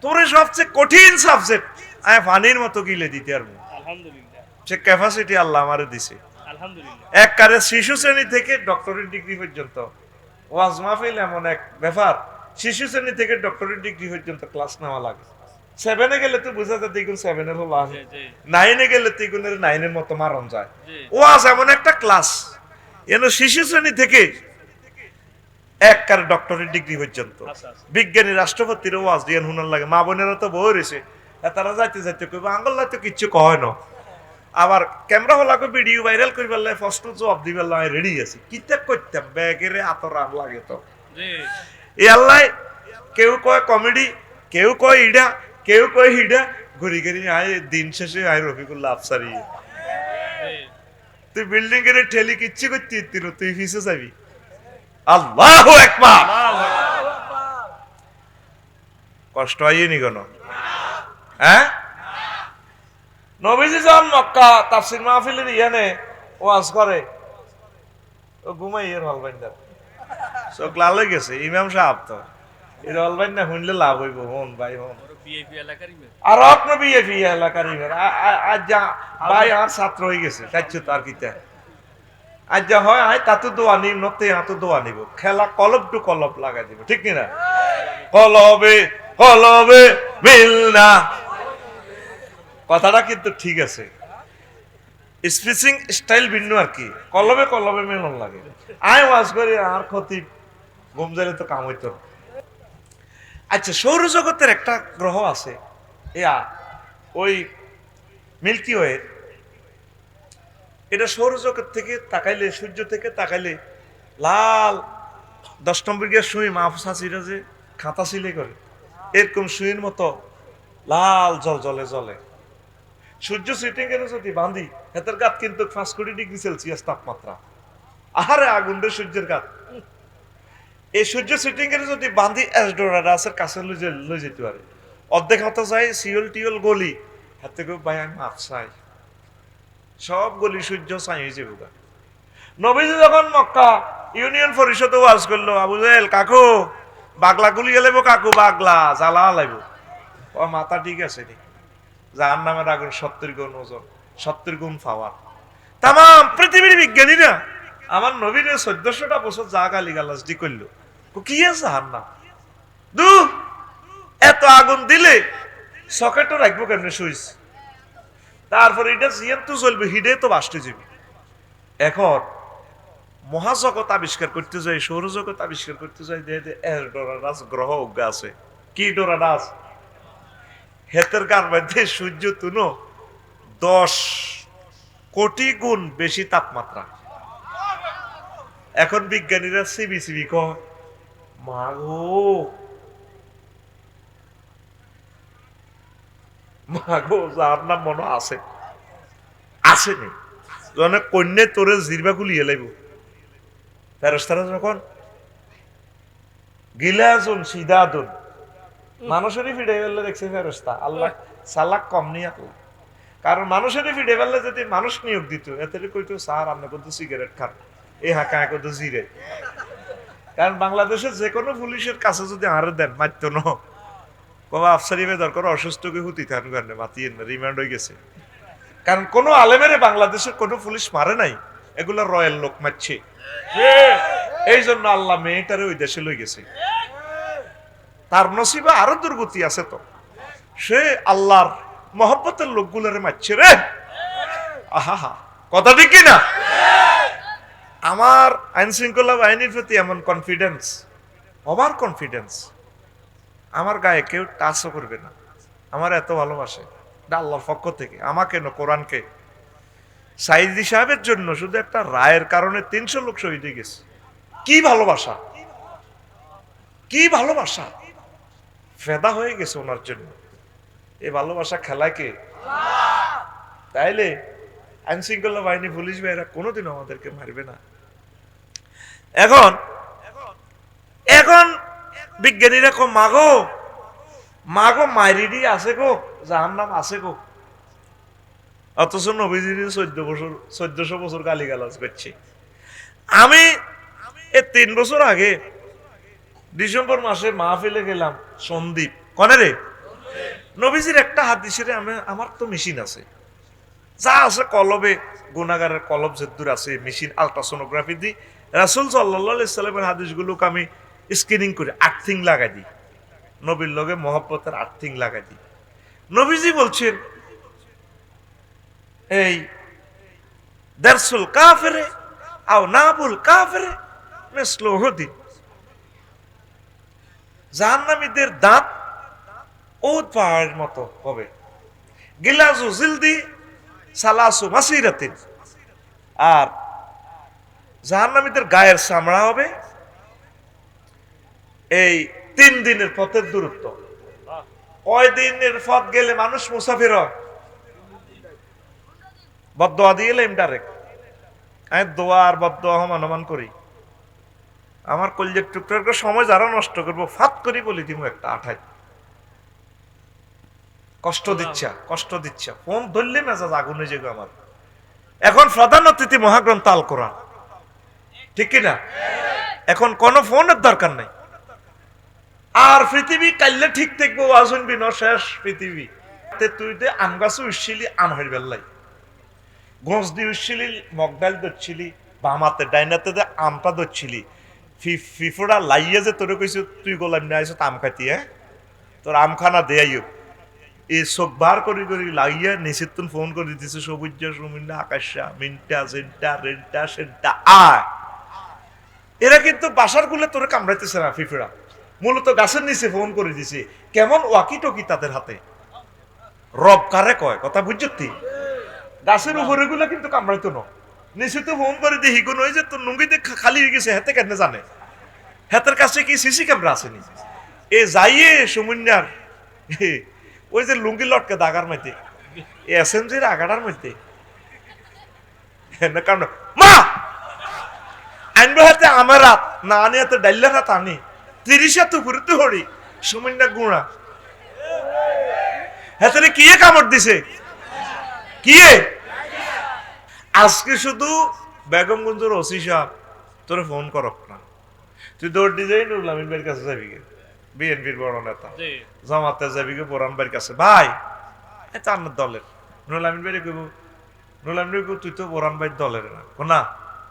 Speaker 1: তোরে সবচেয়ে কঠিন সাবজেক্ট আয় পানির মতো গিলে দিতে আর আলহামদুলিল্লাহ সে ক্যাপাসিটি আল্লাহ আমারে দিছে আলহামদুলিল্লাহ। একবারে শিশু শ্রেণী থেকে ডক্টরেট ডিগ্রি পর্যন্ত ওয়াজ মাহফিল এমন এক ব্যাপার, শিশু শ্রেণী থেকে ডক্টরেট ডিগ্রি পর্যন্ত ক্লাস নেওয়া লাগে। 7-এ গেলে তো বুঝা যায় দ্বিগুণ 7-এর হলো 9-এ গেলে দ্বিগুণের 9-এর মতো মারণ যায়। ওয়াজ এমন একটা ক্লাস এন শিশু শ্রেণী থেকে একবারে ডক্টরেট ডিগ্রি পর্যন্ত। বিজ্ঞানী রাষ্ট্রপতির ওয়াজ দিয়ে হুনার লাগে, মা বোনেরা তো বই রয়েছে তারা যাইতে যাইতে কইব আঙ্গল্লা তো কিচ্ছু কয় না, আবার ক্যামেরা হলাকে ভিডিও ভাইরাল করিবার লাগে ফার্স্ট জবাব দিবার লাগে রেডি আছি কিতা করতাম ব্যাগের এত রান লাগে তো এ আল্লাহ। কেউ কয় কমেডি, কেউ কয় ইডা, কেউ কয় হিডা, ঘুরি ঘুরি আয় দিন শেষে আয় রফিকুল্লাহ আফসারি তুই বিল্ডিং এর ঠেলি কিচ্ছু করতে তুই ফিসে যাবি। আল্লাহু আকবার, কষ্ট হয়নি কেন? হ্যাঁ, নবীজি যখন মক্কা তাফসীর মাহফিলের ইয়ানে ওয়াজ করে ও ঘুমাইয়ের হলবাইন্দার চোখ লাল হয়ে গেছে। ইমাম সাহেব তো এর হলবাইন্দা শুনলে লাভ হইব, হন ভাই হন আর আপনি বিএপি এলাকার আজ যা ভাই আর ছাত্র হয়ে গেছে কাচ্ছো তার কিতা আজ যা হয় আয় তাতে দোয়া নিব নতে হাতে দোয়া নিব, খেলা কলব টু কলব লাগাই দিব, ঠিক কিনা? কলবে কলবে মিল না, কথাটা কিন্তু ঠিক আছে, স্পিচিং স্টাইল ভিন্ন আর কি, কলবে কলবে মিলন লাগে। আয় ওয়াজ করি আর খতিব ঘুম যাইলে তো কাম হইতো। আচ্ছা, সৌরজগতের একটা গ্রহ আছে ওই মিল্কি ওয়ে, এটা সৌরজগৎ থেকে তাকাইলে সূর্য থেকে তাকাইলে লাল 10 নম্বর গিয়ে সুই মাহফুজ হাসিরা যে খাতা সিলে করে এরকম সুইয়ের মতো লাল জল জলে জলে। সূর্য সিটিং এর যদি বাঁধি হেতের গাত কিন্তু 5 কোটি ডিগ্রি সেলসিয়াস তাপমাত্রা, আহারে আগুন রে সূর্যের গাত। এই সূর্য সিটিং এর যদি বাঁধি এসডোরাসের কাছে লই যেতে পারে, অর্ধেক মতো যায় সিওল টিওল গলি হাতে করে ভাই আমি মাপ চাই সব গলি সূর্য চাই হয়ে যাবো। নবীজি যখন মক্কা ইউনিয়ন পরিষদে ওয়াজ করলো, আবু জাহেল কাকু বাগলা গুলি গেলেব, কাকু বাগলা জ্বালা লাইব, ও মাথা ঠিক আছে নি, যার নামের আগুন 70 গুণ ওজন, 70 গুণ পাওয়ার। তাম পৃথিবীর বিজ্ঞানীরা আমার নবীর 1400টা বছর যা গালি গালাজ দি করলো, কি আছে হার না দু এত আগুন দিলে সকেটও রাখবো কেমনে সুইচ, তারপরে এটা জিয়ান তো চলবে, হিডে তো বাস্টে যাবে। এখন মহাজগৎ আবিষ্কার করতে যাই, সৌরজগৎ আবিষ্কার করতে যাই, ডোরাডাস গ্রহ উজ্ঞা আছে। কি ডোরাডাস? হেতের গার মধ্যে সূর্য তুনো 10 কোটি গুণ বেশি তাপমাত্রা। এখন বিজ্ঞানীরা সিবি কয় মাগো মাগো, যার নাম মনে আছে আসেনি কন্যা তোরে জিরবা গুলিয়ে লাইব। ফেরেশতারা যখন গিলাজুন সিদাদুন মানুষেরই ফিডে ফেললে দেখছে ফেরেশতা, আল্লাহ সালাক কম নি আল্লাহ। কারণ মানুষেরই ফিডে ফেললে যদি মানুষ নিয়োগ দিত, এতে কইতো স্যার আপনি কিন্তু সিগারেট খান, এই হাঁকা কিন্তু জিরে। কারণ বাংলাদেশের যে কোনো পুলিশের কাছে যদি আরে দেন মারতো ন, কবা আফসারি দরকার অসুস্থকে হুতি থান গানে মাতিয়ে রিমান্ড হয়ে গেছে। কারণ কোন আলেমেরে বাংলাদেশের কোন পুলিশ মারে নাই, এগুলো রয়্যাল লোক মারছে। এই জন্য আল্লাহ মেয়েটারে ওই দেশে লই গেছে। তার নসিবে আরো দুর্গতি আছে, তো সে আল্লাহর মহব্বতের লোকগুলোরে মারছে রে। আহা, কথা ঠিক কিনা? আমার আইন শৃঙ্খলা বাহিনীর প্রতি এমন কনফিডেন্স, ওভার কনফিডেন্স, আমার গায়ে কেউ টাচও করবে না, আমার এত ভালোবাসে আল্লাহর পক্ষ থেকে। আমাকে না, কোরআনকে। সাইদি সাহেবের জন্য শুধু একটা রায়ের কারণে 300 লোক শহীদ হয়ে গেছে। কি ভালোবাসা, কি ভালোবাসা, ফেদা হয়ে গেছে ওনার জন্য। এই ভালোবাসা খেলায় কে? তাইলে আইন শৃঙ্খলা বাহিনী, পুলিশ ভাইরা কোনোদিন আমাদেরকে মারবে না। এখন এখন বিজ্ঞানীরা কো মাগো মাগো মাইরিডি আছে গো, জাহান্নাম আছে গো। অথচ নবীজি 1400 বছর গালিগালাজ করছে। আমি 3 বছর আগে ডিসেম্বর মাসে মাহফিলে গেলাম সন্দীপ, কনে রে? নবীজির একটা হাদিসের আমার তো মেশিন আছে, যা আছে কলবে, গুনাগারের কলব যেদুর আছে মেশিন, আলট্রাসোনোগ্রাফি দি রাসূল সাল্লাল্লাহু আলাইহি সাল্লামের হাদিসগুলোকে আমি স্ক্রিনিং করে আর্থিং লাগাই দিই, নবীর লগে মহব্বতের আর্থিং লাগাই দিই। নবীজি বলছেন এই দারসুল কাফিরে আও নাবুল কাফিরে মিসলু হুদি, জাহান্নামীদের দাঁত ওদ পাহাড়ের মতো হবে, গিলাজু জিলদি সালাসু মাসিরাতিন, আর জাহান্নামীদের গায়ের চামড়া হবে এই 3 দিনের পথের দূরত্ব। কয় দিনের পথ গেলে মানুষ মুসাফির হয়? বদদোয়া দিয়ে এলাম ডাইরেক্ট। আমি দোয়া আর বদদোয়া অনুমান করি। আমার কলজের টুকটার সময় যারা নষ্ট করবো ফাত করি বলি দিব একটা 28 কষ্ট দিচ্ছা ফোন ধরলে মেজাজ আগুন হয়ে যাবে আমার। এখন প্রধান অতিথি মহাগ্রন্থ আল কোরআন, ঠিক কিনা? এখন কোন ফোনের দরকার নাই। আর পৃথিবী কাইলে ঠিক থাকবো, শুনবি ন শেষ পৃথিবী। তুই দে আম গাছে উঠছিলি, আম হারি বেল্লাই গোঁজ দিয়ে উঠছিলি, মগডাল ধরছিলি, বামাতে ডাইনাতে দে আমটা ধরছিলি, ফিফোড়া লাইয়া যে তোরে কইছো তুই গোলাম নিয়ে আইস আম খাইতি, হ্যাঁ তোর আম খানা দেয়াইও। এই চোখ বার করি করি লাইয়া নিচের তুন ফোন করে দিতেছে, সবুজ সুমিন্না আকাশা মিনটা জেনটা রেনটা সেনটা আয়। এরা কিন্তু বাসার গুলে তোরে কামড়াইতেছে না, ফিফড়া মূলত গাছের নিচে ফোন করে দিছে। কেমন ওয়াকি টকি তাদের হাতে, রব কারে কয় কথা বুঝছি? গাছের উপরে গুলো কিন্তু কামড়াইতো না, নিচে তো ফোন করে দিই কোন ওই যে তোর নুঙ্গিতে খালি হয়ে গেছে, হাতে কেন জানে? হাতের কাছে কি সিসি ক্যামেরা আসেনি? এ যাইয়ে সুমিন্নার ওই যে লুঙ্গি লটকে দাগার মধ্যে, এসএমজির আগাড়ার মধ্যে কারণ মা আনবো হাতে আমার রাত না আনি হাতে ডাইলার হাত আনি 30 হাত উপরে তো হরি সুমিন্না গুঁড়া হাতে কি কামড় দিছে, কি আজকে শুধু বেগমগঞ্জের ওসি সাহেব তোরে ফোন করক না, তুই দৌড় দিয়ে যাই নুরুল আমিন ভাইয়ের কাছে যাবি, বিএনপির বড় নেতা, জামাতে যাবি বোরান ভাইয়ের কাছে, ভাই এটা আমার দলের নুরুল আমিন ভাই কইব, নুরুল আমিন ভাই তুই তো বোরান ভাইয়ের দলের না, না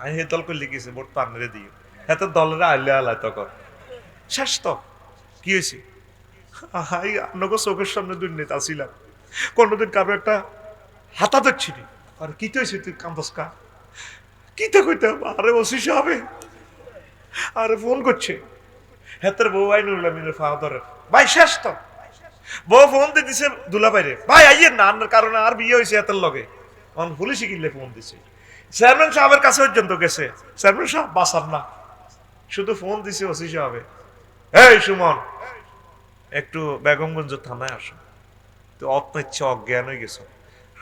Speaker 1: আমি হে দল করে লিখেছি ভোট তো আনরে দিও, এত দলের আইলে আলায় তখন শেষ। তো কি হয়েছে? আপনাকে চোখের সামনে দুর্নীতি আসিলাম, কোনোদিন কারো একটা হাতা ধরছিলি আর কি হয়েছে তুই কান্দসকা কিতা কইতাম, আরে ওসি সাহেব আরে ফোন করছে, হেতের বউ আইনুল আমিনের ফাদারের ভাই শেষ তো। বউ ফোন দিয়ে দিছে দুলা বাইরে, ভাই আইয়ের না আন্নার কারণে আর বিয়ে হয়েছে এতের লগে। অন পুলিশে কিনলে ফোন দিছে, চেয়ারম্যান সাহেবের কাছে পর্যন্ত গেছে, চেয়ারম্যান সাহেব বাসার না, শুধু ফোন দিছে ওসি সাহেবে, এই সুমন একটু বেগমগঞ্জ থানায় আসো। তো অত্নিচ্ছা অজ্ঞান হয়ে গেছ।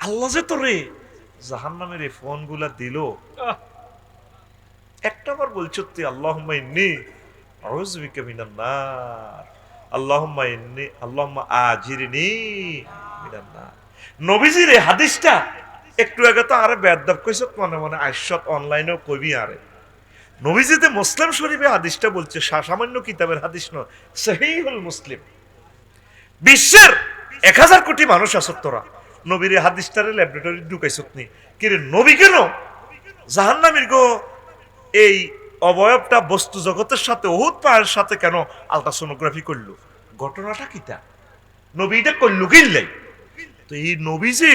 Speaker 1: আল্লাহ যে তোরে জাহান্নামের এই ফোন গুলা দিল, একটা বার বলছো তুই আল্লাহুম্মা ইন্নী আউযু বিকা মিনান নার, আল্লাহুম্মা ইন্নী আল্লাহুম্মা আজিরনি মিনান নার। নবীজির এই হাদিসটা একটু আগে তো আরে বেয়াদব কইছ, মনে মনে আইসত অনলাইনেও কইবি। আরে নবীজিতে মুসলিম শরীফে হাদিসটা বলছে, সামান্য কিতাবের হাদিস নয়, সহিহুল মুসলিম। বিশ্বের 1000 কোটি মানুষ আছো তোরা, নবীর এই হাদিসটারে ল্যাবরেটরি ঢুকাইছত নি কি রে? নবী কেন জাহান্নামীর গো এই অবয়বটা বস্তু জগতের সাথে ওহুদ পাহাড়ের সাথে কেন আলট্রাসোনোগ্রাফি করলো? ঘটনাটা কিটা? নবী এটা করলো কিনলাই? তো এই নবী যে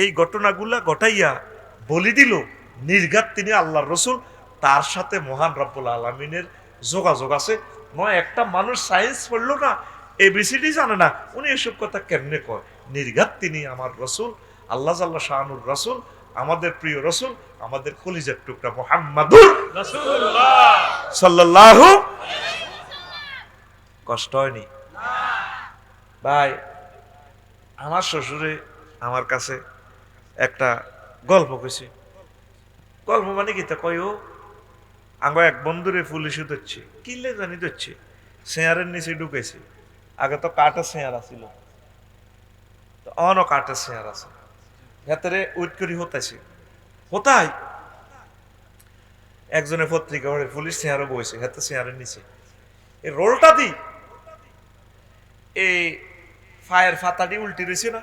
Speaker 1: এই ঘটনাগুলা ঘটাইয়া বলি দিল, নির্ঘাত তিনি আল্লাহর রসুল, তার সাথে মহান রব্বুল আলামিনের যোগাযোগ আছে। নয় একটা মানুষ সায়েন্স পড়লো না, এবিসিডি জানে না, উনি এসব কথা কেমনে কয়? নির্ঘাত তিনি আমার রসুল, আল্লাহ জাল্লা শাহানুর রসুল, আমাদের প্রিয় রসুল, আমাদের কলিজার টুকরা মুহাম্মাদুর রাসূলুল্লাহ সাল্লাল্লাহু। কষ্ট হয়নি ভাই? আমার শ্বশুরে আমার কাছে একটা গল্প কইছে। গল্প মানে কি তা কয়, ও আঙ্গ এক বন্ধুরে পুলিশে ধরছে, কিনলে জানি ধরছে, শেয়ারের নিচে ঢুকেছে। আগে তো কাঠের শেয়ার আছিল, তো অন কাঠের শেয়ার আছে, ভেতরে উইট করি হতাইছে। হতাই একজনের পত্রিকা পড়ে পুলিশ শেয়ারও বইছে, হাতে শেয়ারের নিচে এই রোলটা দি এই ফায়ার ফাতাটি উল্টি রয়েছে না,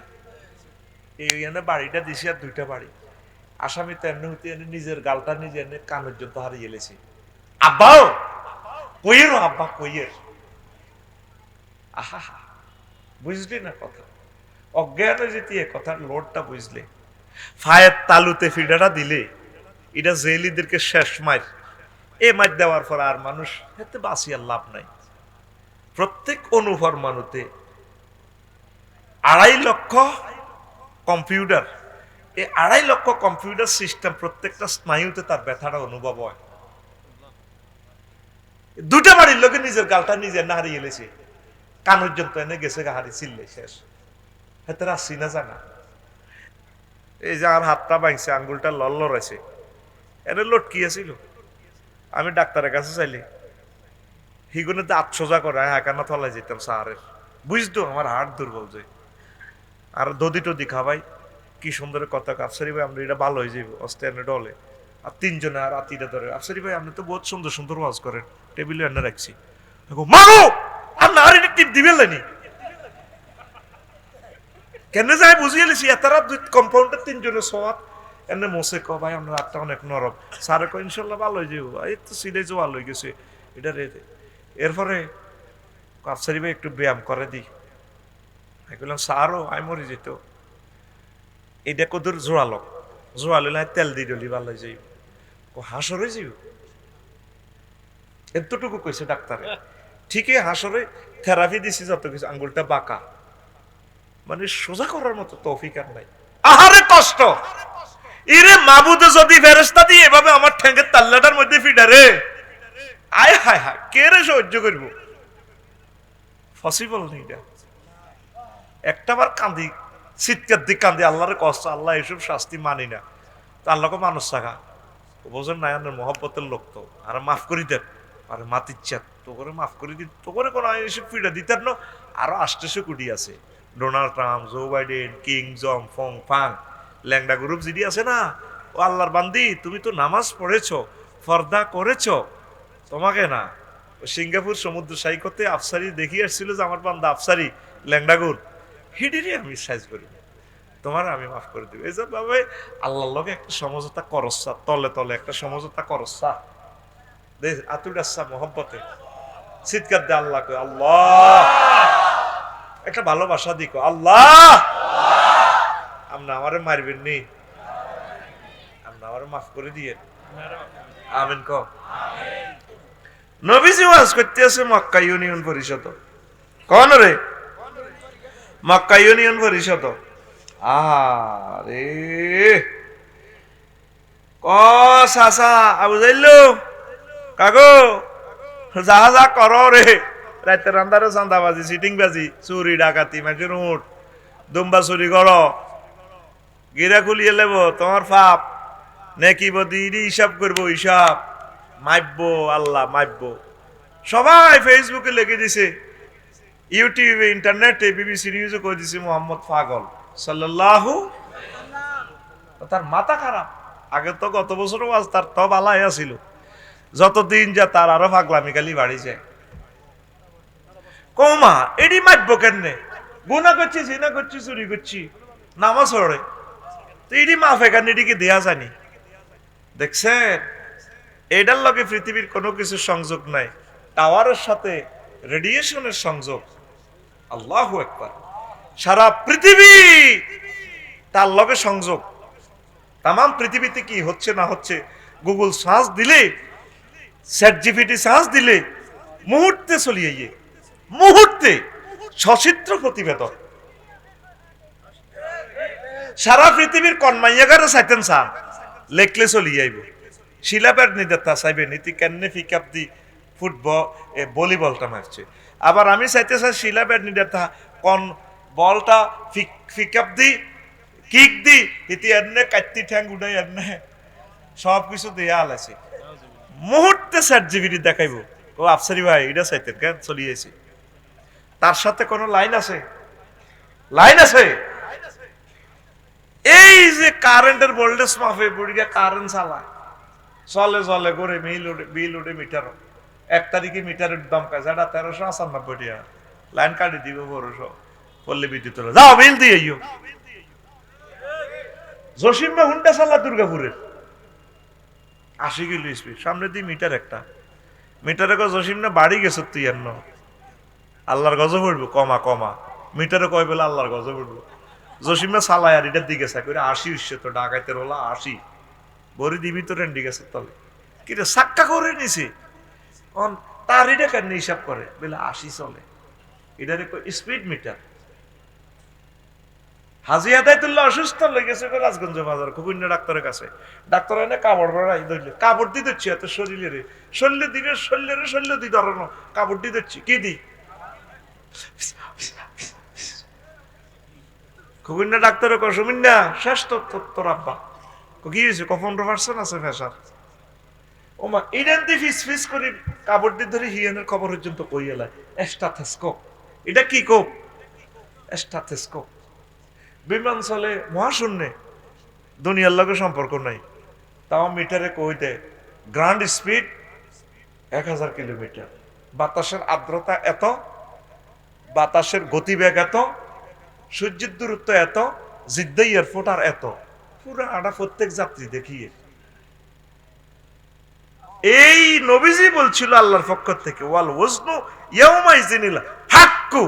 Speaker 1: এই বাড়িটা দিছে আর দুইটা বাড়ি। আসামি তো এমনি হতে এনে নিজের গালটা নিজে এনে কানের জন্য হারিয়ে এলেছে। আব্বাও কইয়ের, আব্বা কইয়ের, আহা হা, বুঝলি না কথা? অজ্ঞান যেতে কথার লোডটা বুঝলে, ফায়ের তালুতে ফিডাটা দিলে এটা জেলিদেরকে শেষ মার। এ মার দেওয়ার পর আর মানুষ এতে বাঁচিয়ার লাভ নাই। প্রত্যেক অনুফরমানুতে 2.5 লক্ষ কম্পিউটার, এই 2.5 লক্ষ কম্পিউটার সিস্টেম, প্রত্যেকটা স্নায়ুতে তার ব্যথাটা অনুভব হয়। দুটা বাড়ির লোকে নিজের গালটা নিজে না হারিয়ে এলেছে, কানুর যন্ত্র এনে গেছে হারি চিল্লে শেষ। হেতে আসছি না জানা, এই যে আর হাতটা ভাঙছে, আঙ্গুলটা লল লড়াইছে, এনে লটকিয়েছিল। আমি ডাক্তারের কাছে চাইলি, হিগুনে দাঁত সোজা করে একানা থলাই যেতাম সাহারের, বুঝতো আমার হাড় দুর্বল যে। আর দদি টদি খাবাই, কি সুন্দর কথা, আফসারি ভাই আমরা এটা ভালো হয়ে যাইব অস্তে এনে ডলে। আর 3 জনে আর আতিটা ধরে, আফসারি ভাই আপনি তো বহুত সুন্দর সুন্দর ওয়াজ করেন, টেবিলে এনে রাখছি। মাগো আপনি আর এটা টিপ দিবেন নি কেন যায় বুঝিয়ে লিছি, এতারা কম্পাউন্ডার 3 জনের সওয়াত এনে মোসে ক ভাই আমরা রাতটা অনেক নরম, সারে ক ইনশাল্লাহ ভালো হয়ে যাবো, এই তো সিরিজও ভালো হয়ে গেছে এটা রে। এরপরে আফসারি ভাই একটু ব্যায়াম করে দিই, আমি বললাম সারও আমি মরে যেত, এটা কদুর জোড়ালো, জোড়ালে তেল দিয়ে ডলি ভালো হয়ে যাইব, হাসরে যাইব, এতটুকু কইছে ডাক্তারে। ঠিকই হাসরে থেরাপি দিছি, যত কিছু আঙ্গুলটা বাঁকা, মানে সোজা করার মতো তৌফিক আর নাই। আহারে কষ্ট! ইরে মাবুদে যদি ফেরেশতা দিয়ে এভাবে আমার ঠ্যাঙ্গের তাল্লাটার মধ্যে ফিডারে, আয় হায় হায়, কে রে সহ্য করবো? পসিবল নেই এটা। একটাবার কান্দি, চিৎকার দিক কান্দি, আল্লাহরে কষ্ট, আল্লাহ এসব শাস্তি মানি না। তো আল্লাহকে মানুষ থাকা বোঝেন না, মহব্বতের লোক তো, আর মাফ করি দেন, আর মাতিচ্ছা তো করে মাফ করে দিন, তো করে কোনো এসব ফিডা দিতেন না। আরো 800 কোটি আছে, ডোনাল্ড ট্রাম্প, জো বাইডেন, কিং জং ফং ফাং, ল্যাংডা গ্রুপ জিডি আছে না, ও আল্লাহর বান্দি, তুমি তো নামাজ পড়েছো, ফর্দা করেছো, তোমাকে না সিঙ্গাপুর সমুদ্র সৈকতে আফসারি দেখিয়ে আসছিল যে আমার বান্দা আফসারি ল্যাংডাগুর, হিডিরই আমি সাইজ করি, তোমার আমি মাফ করে দিব। এই যে ভাবে আল্লাহর লগে একটা সমঝোতা করসা, তলে তলে একটা সমঝোতা করসা, আতুডাসা মোহব্বতে চিৎকার দে আল্লাহ, আল্লাহ একটা ভালোবাসা দিকো, আল্লাহ আপনি আমারে মারবেন নি, আপনি আমারে মাফ করে দিয়ে, আমিন ক। নবীজি ওয়াজ করতেছে মক্কা ইউনিয়ন পরিষদ, কোন রে? মক্কা ইউনিয়ন পরিষদ। আরে ক চাচা আবু যাইলো কাগো যা যা কর রে, রাতের আন্ধারে চান্দাবাজি, সিটিং বাজি, চুরি ডাকাতি, মানুষের উঠ দুম্বা চুরি কর, গিরা খুলিয়ে লেব তোমার পাপ, নেকি বদি হিসাব করবো, হিসাব মাইবো, আল্লাহ মাইবো। সবাই ফেসবুকে লিখে দিছে, ইউটিউবে, ইন্টারনেটে, বিবিসি নিউজে কই দিছে মোহাম্মদ পাগল সাল্লাল্লাহু। তার মাথা খারাপ। আগে তো গত বছরও আজ তার তো বালাই আছিল, যতদিন যা তার আরো পাগলামি খালি বাড়ি যায়। কৌমা এডি মাইবো কেনে? গুনাহ করছি, জিনা করছি, চুরি করছি, নামাজ পড়ে, তো এডি মাফে কেন? এদিকে দেয়া জানি। দেখছেন এটার লগে পৃথিবীর কোনো কিছু সংযোগ নাই, টাওয়ারের সাথে রেডিয়েশনের সংযোগ। আল্লাহু আকবার। সারা পৃথিবী তার লগে সংযোগ। তাম পৃথিবীতে কি হচ্ছে না হচ্ছে গুগল সার্চ দিলে, চ্যাট জিপিটি সার্চ দিলে মুহূর্তে চলিয়ে গিয়ে, মুহূর্তে সচিত্র প্রতিবেদন। সারা পৃথিবীর কনমাইয়াগারে চাইতেন সার লেখলে চলিয়ে আইব। শিলাবের নিদেতা চাইবে নীতি কেনে পিকআপ দি ফুটবল ভলিবলটা মারছে। আবার আমি চাইতে চাই শিলাবের নিদেতা কোন বলটা পিকআপ দি কিক দি ইতি এনে কাটতি ঠ্যাং উঠাই এনে সব কিছু দেয়া আলাইছে। মুহূর্তে চ্যাট জিপিটি দেখাইব ও আফসারি ভাই এটা চাইতেন কেন চলিয়েছি। তার সাথে কোনো লাইন আছে? লাইন আছে? এই যে কারেন্টের ভোল্টেজ মাপে বুড়িয়া কারেন্ট চালায়, চলে চলে করে বিল উঠে মিটার, 1 তারিখে মিটারের দাম কাজ 1395 টাকা, লাইন কাটি দিব 1200, পল্লী বিদ্যুৎ যাও বিল দিয়ে আইও। জসিমা হুন্ডা চালা দুর্গাপুরের 80 কিলো স্পিড, সামনে দিয়ে মিটার একটা, মিটারে জসিম না বাড়ি গেছ তুই এন্ন, আল্লাহর গজব পড়বো, কমা কমা মিটারে কয় বেলা আল্লাহর গজব পড়বো। জসিমা চালায় আর এটার দিকে চাই করে 80 উঠছে, তো ডাকাইতের ওলা 80 বড়ি দিবি তো রেন্ডি গেছে তলে, কিন্তু সাক্কা করে নিছে তার এটা কেন হিসাব করে বলে 80 চলে, এটা স্পিড মিটার। হাজি আদায়তুল্লাহ অসুস্থ লেগেছে রাজগঞ্জ বাজার খুকুন্যা ডাক্তারের কাছে, ডাক্তার এনে কাপড় ভরাই ধরলে, কাপড় দিয়ে দিচ্ছি এত শরীরে, শরীরে দি ধরানো, কাপড় দিয়ে দিচ্ছি কি দি, খুকুন্যা ডাক্তারের কসমিন্যা শেষ তো তোর আব্বা কি হয়েছে, 15% আছে ফেসার। ওমা ইডেন্টি ফিস করি কাপড় দিয়ে ধরে হিয়ানের খবর পর্যন্ত কই এলাই স্ট্যাথোস্কোপ। এটা কি কোপ? স্ট্যাথোস্কোপ। বিমান চলে মহাশূন্যে, দুনিয়ার লগে সম্পর্ক নাই, তাও মিটারে কই দেয় গ্রান্ড স্পিড 1000 কিলোমিটার, বাতাসের আর্দ্রতা এত, বাতাসের গতিবেগ এত, সূর্যের দূরত্ব এত, জিদ্দা এয়ারপোর্ট আর এত, পুরো আড়া প্রত্যেক যাত্রী দেখিয়ে। এই নবীজি বলছিল আল্লাহর পক্ষ থেকে ওয়াল ওয়াজনু ইয়াউমাইজিনিল হাক্কু,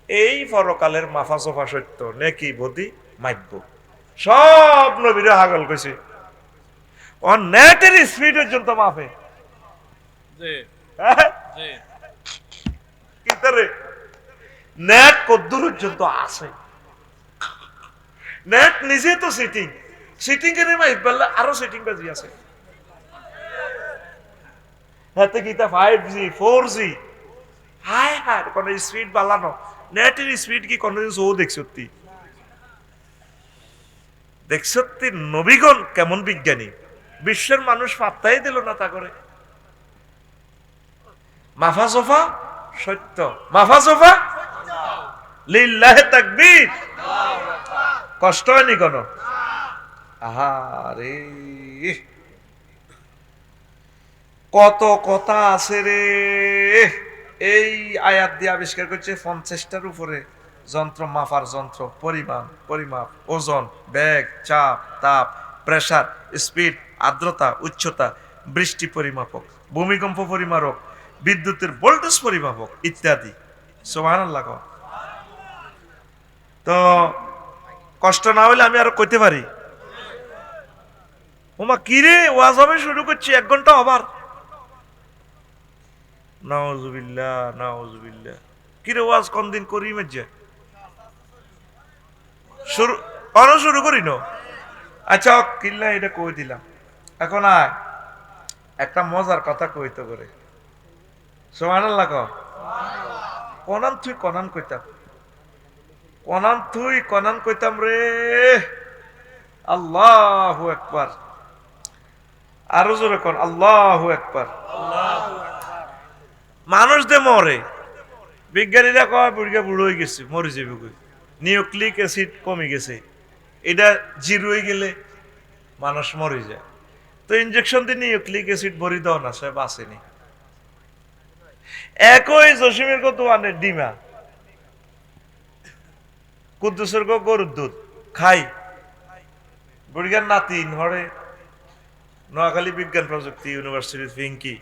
Speaker 1: এই পরকালের মাফা সোফা সত্য, নেকি বদি মাইব্য, সব নবীরা হাগল কইছে। ও নেটের স্পিড পর্যন্ত মাফে, জি জি কিতরে নেট কদ্দুর পর্যন্ত আছে, নেট নিজে তো সিটিং এর মাইপ বললে আরো সিটিং বাজি আছে, হাতে কিতা 5G 4G হাই হাই কোন স্পিড বাড়ানো, নেটের স্পিড কি কোনদিন ও দেখছতি? দেখছতি নবীগণ কেমন বিজ্ঞানী, বিশ্বের মানুষ পাত্তাই দিল না তা করে। মাফা সোফা সত্য, মাফা সোফা লিল্লাহে তাকবীর, কষ্ট হয়নি কোন? আহারে কত কথা আছে রে। এই আয়াত দিয়ে আবিষ্কার করছে 50টার উপরে যন্ত্র, মাপার যন্ত্র, পরিমাপ, ওজন, বেগ, চাপ, তাপ, প্রেসার, স্পিড, আর্দ্রতা, উচ্চতা, বৃষ্টি পরিমাপক, ভূমিকম্প পরিমাপক, বিদ্যুতের ভোল্টেজ পরিমাপক ইত্যাদি। সুবহানাল্লাহ। তো কষ্ট না হইলে আমি আরো কইতে পারি, ওমা কিরে ওয়াজ হবে শুরু করছি 1 ঘন্টা আবার নাউজুবিল্লাহ নাউজুবিল্লাহ কিরে ওয়াজ কোন দিন করি মেজে শুরু শুরু করি না আচ্ছা কিল্লা এটা কই দিলাম এখন আয় একটা মজার কথা কইতে করে সুবহানাল্লাহ কও কোনান তুই কোনান কইতাম কোনান কইতাম রে আল্লাহু আকবার আরো জোরে কোন আল্লাহু আকবার মানুষ দে মরে বিজ্ঞানীরা কয় বুড়িয়া বুড়ো হয়ে গেছে মরে যাবে কই নিউক্লিক অ্যাসিড কমে গেছে এটা জিরো হয়ে গেলে মানুষ মরে যায় তো ইনজেকশন দিয়ে নিউক্লিক অ্যাসিড ভরি দাও না সে বাঁচেনি একই জসিমের কত আনে ডিমা কুদ্দুসের গরুর দুধ খাই বুড়িয়ার নাতিন হরে নোয়াখালী বিজ্ঞান প্রযুক্তি ইউনিভার্সিটি ফিঙ্কি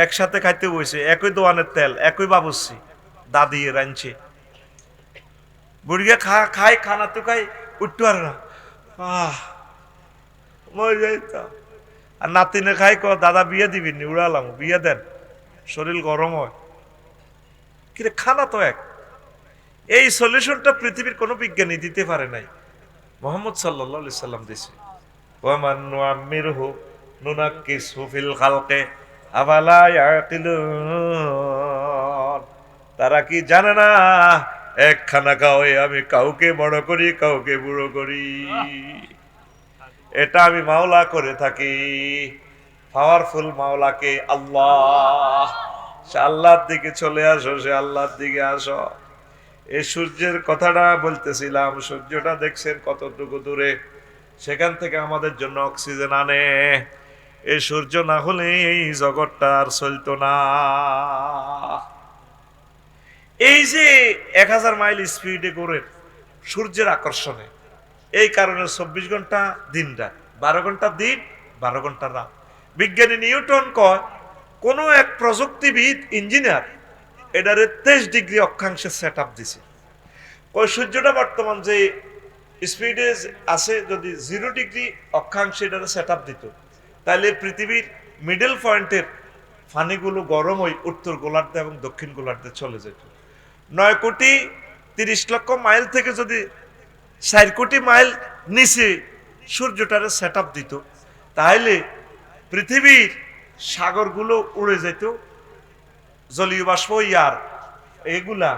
Speaker 1: একসাথে খাইতে বইছে একই দোয়ানের তেল একই বাবুসি দাদি রাঁধছে বুড়িয়া খাই খানা তো খাই উঠতে পারে না মরে যাই তো আর নাতিনে খাই দাদা বিয়ে দিবিনি উড়ালাম বিয়ে দেন শরীর গরম হয় কিরে খানা তো এক এই সলিউশনটা পৃথিবীর কোনো বিজ্ঞানী দিতে পারে নাই মুহাম্মদ সাল্লাল্লাহু আলাইহি সাল্লাম দিয়েছে ওয়ামান নুআম্মিরহু নুনাক্কিসহু ফিল খালকে আফালা ইয়াকিলুন তারা কি জানে না এক খানা খাওয়াই আমি কাউকে বড় করি কাউকে বুড়ো করি এটা আমি মাওলা করে থাকি পাওয়ারফুল মাওলাকে আল্লাহ সে আল্লাহর দিকে চলে আসো সে আল্লাহর দিকে আসো এই সূর্যের কথাটা বলতেছিলাম সূর্যটা দেখছেন কতটুকু দূরে সেখান থেকে আমাদের জন্য অক্সিজেন আনে এই সূর্য না হলে এই জগৎটা আর চলতো না এই যে 1000 মাইল স্পিডে ঘোরে সূর্যের আকর্ষণে এই কারণে 24 ঘন্টা দিন রাত 12 ঘন্টা দিন 12 ঘন্টা রাত বিজ্ঞানী নিউটন কয় কোন এক প্রযুক্তিবিদ ইঞ্জিনিয়ার এটারে 23 ডিগ্রি অক্ষাংশে সেট আপ দিছে ওই সূর্যটা বর্তমান যে স্পিডে আছে যদি 0 ডিগ্রি অক্ষাংশে এটারে সেট আপ দিত তাহলে পৃথিবীর মিডল পয়েন্টের পানিগুলো গরম হয়ে উত্তর গোলার্ধে এবং দক্ষিণ গোলার্ধে চলে যেত 9 কোটি 30 লক্ষ মাইল থেকে যদি 4 কোটি মাইল নিচে সূর্যটারে সেট আপ দিত তাহলে পৃথিবীর সাগরগুলো উড়ে যেত জলীয় বাষ্প ইয়ার এগুলা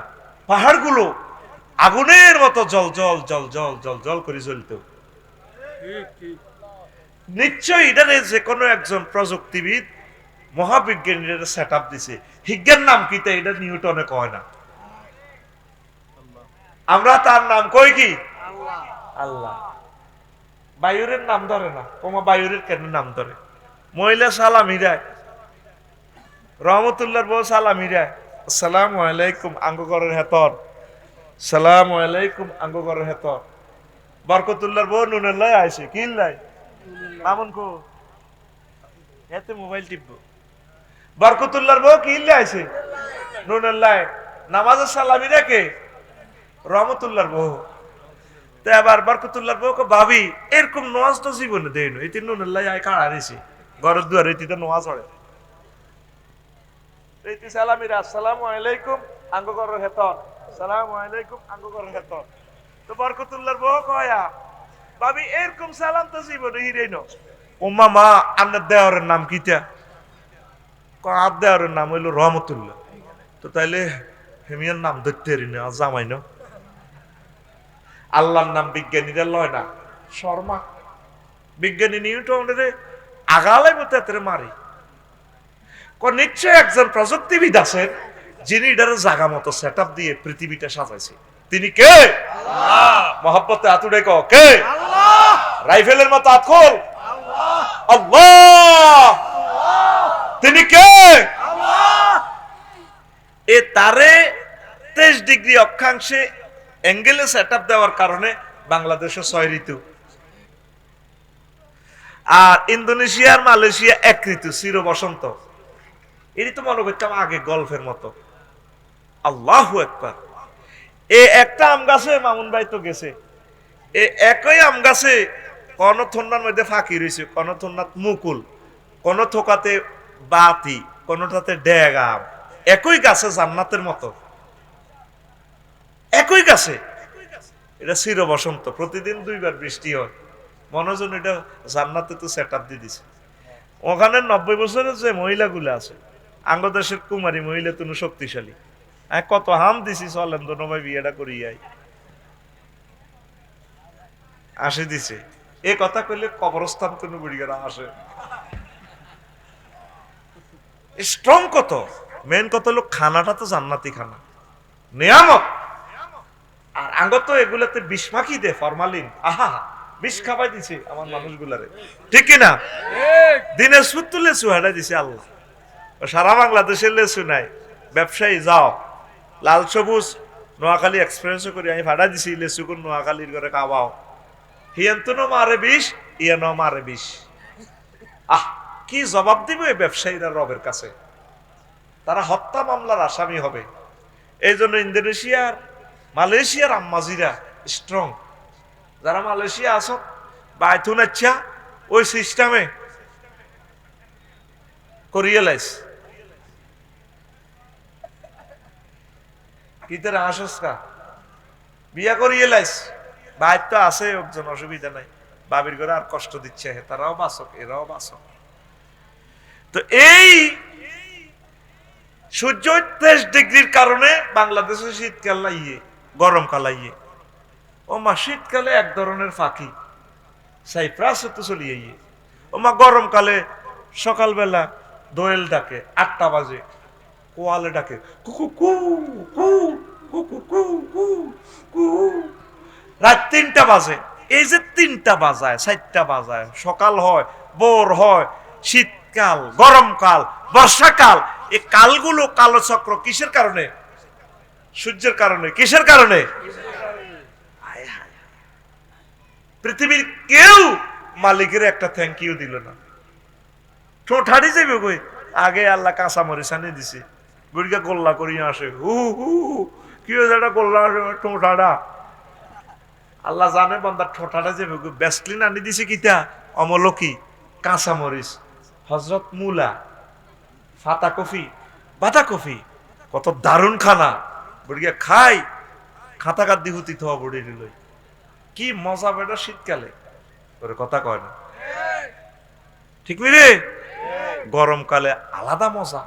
Speaker 1: পাহাড়গুলো আগুনের মতো জল জল জল জল জল জল করে জ্বলত নিশ্চয়ই এটারে যে কোনো একজন প্রযুক্তিবিদ মহাবিজ্ঞানীরা সেট আপ দিছে হিজ্ঞার নাম কি তা এটা নিউটনে কয় না আমরা তার নাম কই কি আল্লাহ বায়ুরের নাম ধরে না তোমার বায়ুরের কেন নাম ধরে মহিলা সালামিরায় রহমতুল্লাহর বউ সালামিরায় আসসালামু আলাইকুম আঙ্গকরের হেতর সালামু আলাইকুম আঙ্গকরের হেতর বরকতুল্লাহর বউ নুনের লাই আইছে কি লাই মামুন কো এতে মোবাইল টিপবো বরকতুল্লাহর বউ কি লাই আইছে নুনের লাই নামাজের সালামি রেখে রহমতুল্লাহর বউ তে আবার বরকতুল্লাহর বউ কো ভাবি এরকম নামাজ তো জীবনে দেইনো এই তিন নুনের লাই আই কাড়া দিছে ঘরের দুয়ারে এটিতে নামাজ পড়ে এইটি সালামিরা আসসালামু আলাইকুম আঙ্গকরের হেতর সালামু আলাইকুম আঙ্গকরের হেতর তো বরকতুল্লাহর বউ কয়া ভাবি এরকম সালাম তো জীবনে হিরেইনো ও মামা আপনার দেওয়ারের নাম কিটা আর দেওয়ারের নাম হইলো রহমতুল্লাহ তো তাইলে হেমিয়ার নাম ধরতে না জামাই না আল্লাহর নাম বিজ্ঞানীরা লয় না শর্মা বিজ্ঞানী নিউটনের আগালে মতো এত মারি নিশ্চয় একজন প্রযুক্তিবিদ আছেন যিনি এটার জায়গা মতো সেট আপ দিয়ে পৃথিবীটা সাজাইছে তিনি কে মহব্বতে আতুড়ে কে রাইফেলের মতো আতখোল আল্লাহ তিনি কে এ তারে 23 ডিগ্রি অক্ষাংশে অ্যাঙ্গেলে সেট আপ দেওয়ার কারণে বাংলাদেশে 6 ঋতু আর ইন্দোনেশিয়ার মালয়েশিয়া 1 ঋতু চির বসন্ত এটি তো মনে করতাম আগে গল্পের মতো আল্লাহু আকবার এই একটা আম গাছে মামুন ভাই তো গেছে এই একই আম গাছে কোন থন্নার মধ্যে ফাঁকি রয়েছে, কোন থন্নাত মুকুল, কোন থোকাতে বাতি, কোনটাতে ডেগাম। একই গাছে জান্নাতের মতো, একই গাছে। এটা চির বসন্ত, প্রতিদিন 2 বার বৃষ্টি হয়। মনোজন এটা জান্নাতে তো সেট আপ দিয়ে দিছে। ওখানে 90 বছরের যে মহিলাগুলো আছে, আঙ্গদেশের কুমারী মহিলা তুমি শক্তিশালী, কত হাম দিছি, চলেন তো নবাই বিয়েটা করিয়াই আসে দিছে। এ কথা কইলে কবরস্থান কোন বুড়িগারা আসে। স্ট্রং কত, মেন কত হলো খানাটা তো জান্নাতি খানা, নিয়ামত। আর আঙ্গত এগুলাতে বিষ মাখি দে, ফরমালিন, আহা বিষ খাবাই দিছে আমার মানুষগুলারে, ঠিক কিনা? দিনে সুত্তু লেচু হাঁটাই দিছে আল্লাহ। সারা বাংলাদেশের লেচু নাই, ব্যবসায়ী যাও লাল সবুজ নোয়াখালী এক্সপ্রেসও করি আমি ভাড়া দিছি, লেচু কোন নোয়াখালীর করে খাওয়াও, হিয়ান্তনো মারে বিষ, ইয়ানো মারে বিষ। আহ, কি জবাব দিব এই ব্যবসায়ীরা রবের কাছে? তারা হত্যা মামলার আসামি হবে। এই জন্য ইন্দোনেশিয়ার, মালয়েশিয়ার আম্মাজিরা স্ট্রং। যারা মালয়েশিয়া আস বাইথুন আচ্ছা ওই সিস্টেমে করিয়ে লাইস, কি তারা আসসকা বিয়া করিয়ে লাইস, বাইর তো আছে একজন, অসুবিধা নাই, বাবির ঘরে আর কষ্ট দিচ্ছে, তারাও বাসক এরাও বাসক। তো এই সূর্য 23 ডিগ্রির কারণে বাংলাদেশে শীতকাল লাইয়ে, গরমকাল লাইয়ে। ও মা শীতকালে এক ধরনের ফাঁকি সাইপ্রাস তো চলিয়ে, ও মা গরমকালে সকালবেলা দোয়েল ডাকে 8টা বাজে, কোয়ালে ডাকে কুকু কু কু কুকু কু কু কু, রাত 3টা বাজে। এই যে 3টা বাজায় 4টা বাজায়, সকাল হয়, ভোর হয়, শীতকাল, গরমকাল, বর্ষাকাল, এই কালগুলো কালো চক্র কিসের কারণে? সূর্যের কারণে। কিসের কারণে? পৃথিবীর কেউ মালিকের একটা থ্যাংক ইউ দিল না। ঠোঁঠাড়ি যাবে কই, আগে আল্লাহ কাঁচা মরিচ আনিয়ে দিছে, বুড়িকে গোল্লা করিয়ে আসে, হু হু কি হয়েছে একটা গোল্লা আসে ঠোঁঠাড়া। আল্লাহ জানে বান্দার ঠোঁঠাটা যাবে, ব্যাসলিন আনি দিছে কিতা, অমলকি, কাঁচা মরিচ, হজরত মুলা, ফাতা কফি, বাতা কফি, কত দারুণ খানা। বুড়িকে খাই খাতা কাত দিহুতি থা বুড়ি নিল, কি মজা বেটা শীতকালে, ওর কথা কয় না, ঠিক নি রে? গরমকালে আলাদা মজা।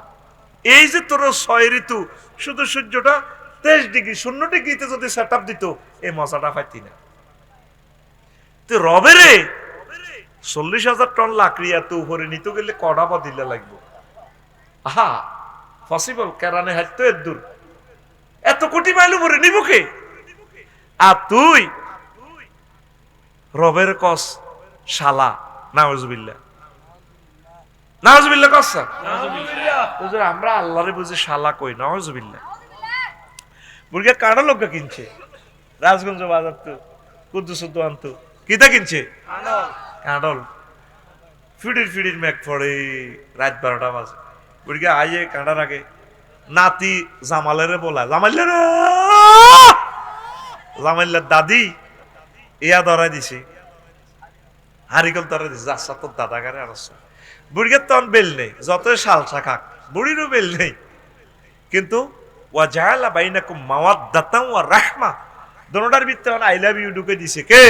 Speaker 1: এই যে তোর 6 ঋতু, শুধু সূর্যটা 23 ডিগ্রি 0 ডিগ্রিতে যদি সেট আপ দিত, এই মজাটা পাইতি না। তো রবেরে 40,000 টন লাকড়ি এত উপরে নিতে গেলে কড়া বা দিলে লাগবো। আহা পসিবল, কেরানে হাঁটতো এর দূর, এত কোটি মাইল উপরে নিব কে? আর তুই রবের কস শালা, নাউজুবিল্লাহ, নাউজুবিল্লাহ কস। আমরা আল্লাহরে বুঝে শালা কই, নাউজুবিল্লাহ। মুরগিয়া কাটা লোক কিনছে রাজগঞ্জ বাজার, তো কুদ্দুস আনতো কিতা কিনছে কাঁডল, ফিডির ফিডির ম্যাক পড়ে রাত 12টা বাজে। বুড়িকে আইয়ে কাঁটার আগে নাতি জামালেরে বলা, জামাইল্লার দাদি ইয়া ধরাই দিছে, হারিকল ধরাই দিছে, আচ্ছা তোর দাদা গারে আর বুড়িকে তখন বেল নেই, যতই সালসা খাক বুড়িরও বেল নেই, কিন্তু ওয়া জাআলা বাইনাকুম মাওয়াদ্দাতাও ওয়া রাহমা, দোনোটার ভিতরে আই লাভ ইউ ঢুকে দিছে কে?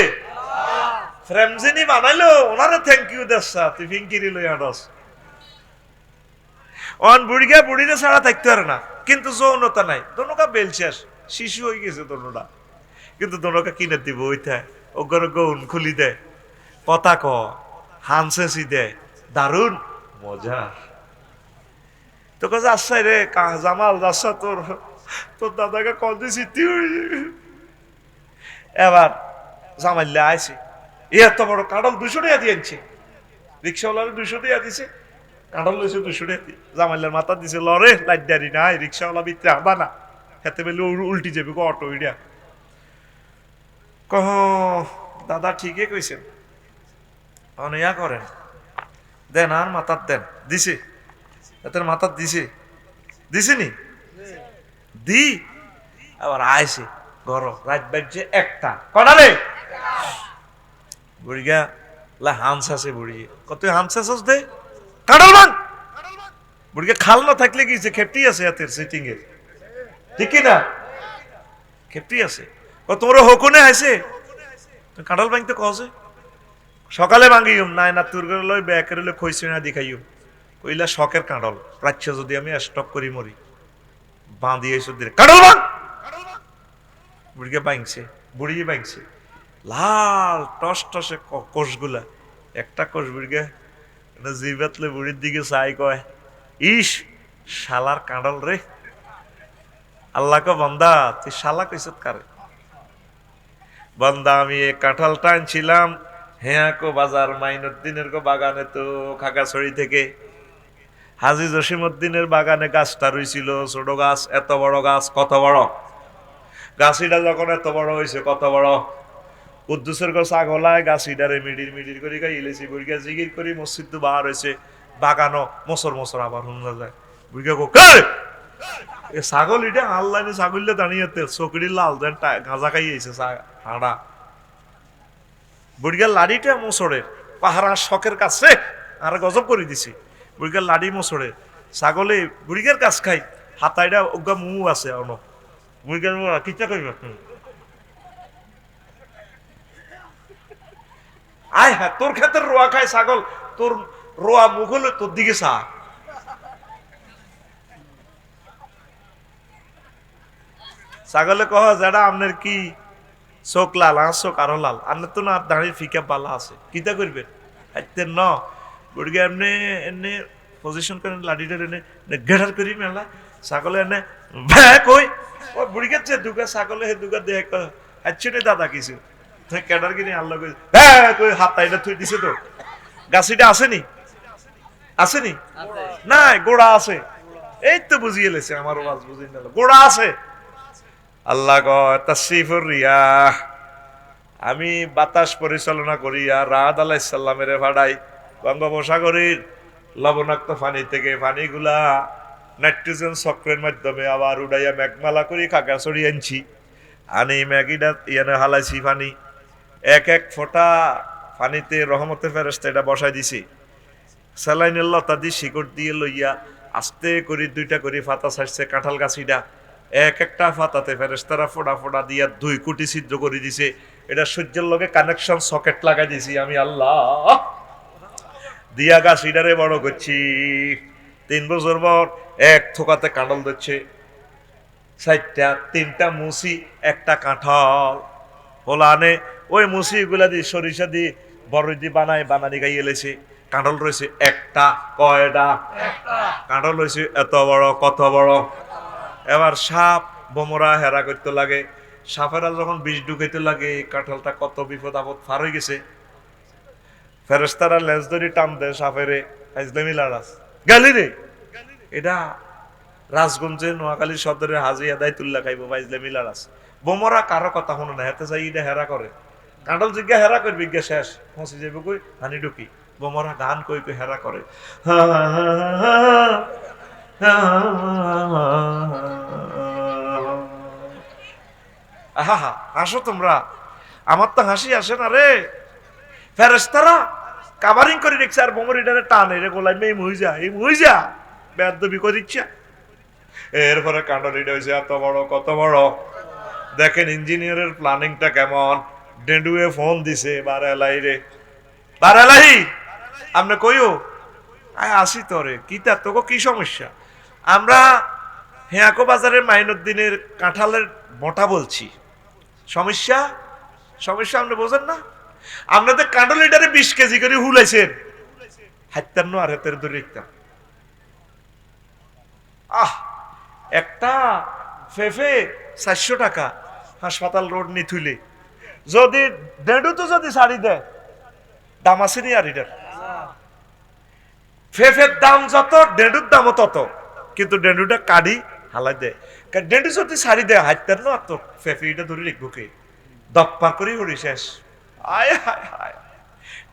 Speaker 1: ফ্রেমজিনি বানাইলো, ওনারে থ্যাংক ইউ দেশা, তুই ফিঙ্কিরি লই আডস। অন বুড়িকে বুড়িরে ছাড়া থাকতে পারে না, কিন্তু যৌনতা নাই, দোনোকা বেল শেষ, শিশু হয়ে গেছে দোনোটা, কিন্তু দোনোকা কিনে দিব ওইটা, ওগর গৌন খুলি দেয়, কথা ক হানসেসি দেয়, দারুণ মজা। তো কাছে আসছাই রে জামাল, যাচ্ছা তোর তোর দাদাকে কল দিছি তুই। এবার জামাইলে আইছে, এত বড় কাঁঠাল 200 টাকা দিয়ে আনছে, রিক্সাওয়ালার 200 টাকা দিছে, কাঁঠাল লইছে 200 টাকা দিয়ে, জামাইলার মাথা দিছে লরে লাইট দাঁড়ি নাই, রিক্সাওয়ালা ভিতরে আবা না, খেতে পেলে উল্টি যাবে গো অটো ইডিয়া। কহ দাদা ঠিকই কইছেন, অনিয়া করেন, দেন আর মাথার দেন, দিছে এতের মাথার দিছে, দিছেনি দি। আবার আইছে ঘর, রাত বাজছে 1টা, কটা রে? বুড়িগা হাঁস আছে বুড়ি, কত হাঁস আছে দে কাঁঠাল ভাঙ। বুড়িকে খাল না থাকলে কি খেপটি আছে হাতের সিটিং এর, ঠিক কি না? খেপটি আছে। তোমরা হকুনে আছে কাঁঠাল ভাঙতে কছে সকালে ভাঙিম নাই না তোর করে লই ব্যাগ করে লই খইছি না দেখাইম কইলা শখের কাঁঠাল রাচ্ছ যদি আমি স্টক করি মরি বাঁধি এসে দিলে কাঁঠাল ভাঙ। বুড়িকে ভাঙছে, বুড়ি ভাঙছে লাল টস টসে কোষগুলা, একটা কোষ বুড়িকে জিবাতলে বুড়ির দিকে চাই কয় ইস শালার কাঁঠাল রে। আল্লাহ কো বান্দা তুই শালা কইছত কারে? বান্দা আমি এই কাঁঠালটা আনছিলাম হ্যাঁ কো বাজার মাইনুদ্দিনের কো বাগানে, তো খাগাছড়ি থেকে হাজী জসিমউদ্দিনের বাগানে গাছটা রইছিল, ছোট গাছ, এত বড় গাছ, কত বড় গাছিটা যখন এত বড় হয়েছে, কত বড় কুদ্দুসের গো ছাগলায় গাছিটারে মিডির মিডির করে ইলেছি বুড়িয়া জিগির করি মসজিদ তো বার হয়েছে, বাগানো মোসর মোসর আবার শুনা যায়। বুড়িয়া গো এ ছাগল এটা আল্লাহ ছাগলে দাঁড়িয়ে চকরি লাল দেন গাঁজা খাইয়েছে হাঁড়া। বুড়িয়ার লাড়িটা মোসরের পাহারা শখের কাছে আর গজব করে দিছি। বুড়িয়ার লাড়ি মোসরের ছাগলে বুড়িয়ার কাছ খাই হাতাইটা ওগা মু আছে অন বুড়িয়ার মু কিচ্ছা করিব আয় হ্যাঁ তোর ক্ষেত্রে রোয়া খায় ছাগল, তোর রোয়া মুখ হলে তোর দিকে চা। ছাগলে কহ যারা আপনার কি চোখ লাল আর চোখ আরো লাল, আপনার তো না দাঁড়িয়ে ফিকা পালা আছে কিতা করবেন ন বুড়িকে এমনি এমনি পজিশন করেন লাঠিটা এনে ঘেরার করি মেলা ছাগলে এনে ভ্যা কই ও বুড়িকে যে দুগা ছাগলে হে দুগা দেখ হাচ্ছে দাদা কিছু ক্যাডার কিনে আল্লাহ কই হ্যাঁ কই হাত তাইটা থুই দিছে তো গাছিটা আসেনি আসেনি না গোড়া আছে, এই তো বুঝিয়ে লেছে আমার ওয়াজ বুঝিয়ে নিল গোড়া আছে। আল্লাহ কয় তাশরিফুর রিয়াহ, আমি বাতাস পরিচালনা করি আর রাহাত আলাইহিস সালামের ভাড়াই বঙ্গোপসাগরের লবণাক্ত পানি থেকে পানিগুলা নাইট্রোজেন চক্রের মাধ্যমে আবার উড়াইয়া মেঘমালা করি খাগড়াছড়ি আনছি, আনি ম্যাগিটা ইয়ানে হালাইছি পানি, এক এক ফোঁটা পানিতে রহমতের ফেরেশতা এটা বসাই দিছি, স্যালাইনের লতা দিয়ে শিকড় দিয়ে লইয়া আস্তে করে দুইটা করে ফাতা ছাড়ছে কাঁঠাল গাছিটা, এক একটা ফাতাতে ফেরেশতারা ফোড়া ফোড়া দিয়া 2 কোটি ছিদ্র করে দিছে, এটা সূর্যের লগে কানেকশন সকেট লাগাই দিছি আমি আল্লাহ দিয়া গাছিটারে বড় করছি। 3 বছর পর এক থোকাতে কাঁঠাল দিচ্ছে 4টা, 3টা মুসি একটা কাঁঠাল হোলা আনে, ওই মুসি গুলা দিয়ে সরিষা দিয়ে বড় দিয়ে বানায় বানানি গাইয়ে লেছে, কাঁঠাল রয়েছে একটা, কয়টা কাঁঠাল রয়েছে এত বড় কত বড়। এবার সাপ বোমরা হেরা করতে লাগে, সাপেরা যখন বিষ ঢুকাইতে লাগে কাঁঠালটা কত বিপদ আপদ পার হয়ে গেছে, ফেরেশতারা লেজ ধরে টান দেয় সাপেরে, ফাইজলামি লাড়াস গালি রে। এটা রাজগঞ্জে নোয়াখালী সদরে হাজি আদায়তুল্লাহ খাইব ফাইজলামি লাড়াস, বোমরা কারো কথা শুনে না, হেতে যাই এটা হেরা করে, কাঁঠাল জিজ্ঞা হেরা করবি গিয়া শেষ পৌঁছে যাবে কই হানি ঢুকি, বোমরা গান কই কই হেরা করে আহা হাসো তোমরা, আমার তো হাসি আসে না রে। ফেরেশতারা কাভারিং করে রেখেছে আর বোমরিটারে টানে রে গোলাই এই মুইজা বেয়াদবি করে দিচ্ছে। এরপরে কাঁঠালিটা হয়েছে এত বড় কত বড়, দেখেন ইঞ্জিনিয়ারের প্ল্যানিংটা কেমন। ডেন্ডুয়ে ফোন দিছে বারেলাই রে, বারেলাই আপনি কইও আসি তোরে কিতা তোকে কি সমস্যা, আমরা হেয়াকো বাজারের মাইনুদ্দিনের কাঁঠালের মোটা বলছি, সমস্যা সমস্যা আপনি বোঝেন না, আপনাদের কাঁঠাল লিটারে 20 কেজি করে হুলাইছেন, হাইতান্ন আর হাতের ধরে রেখতাম। একটা ফেফে 400 টাকা হাসপাতাল রোড নি থুইলে, যদি ডেডু তো যদি ছাড়ি দেয় দাম আছে নি আর এটার, ফেফের দাম যত ডেডুর দামও তত, কিন্তু ডেডুটা কাড়ি হালাই দেয়, ডেডু যদি ছাড়ি দেয় হাইতার না তো ফেফে এটা ধরে রেখবো কে, দপ্পা করি হরি শেষ। আয় হায় হায়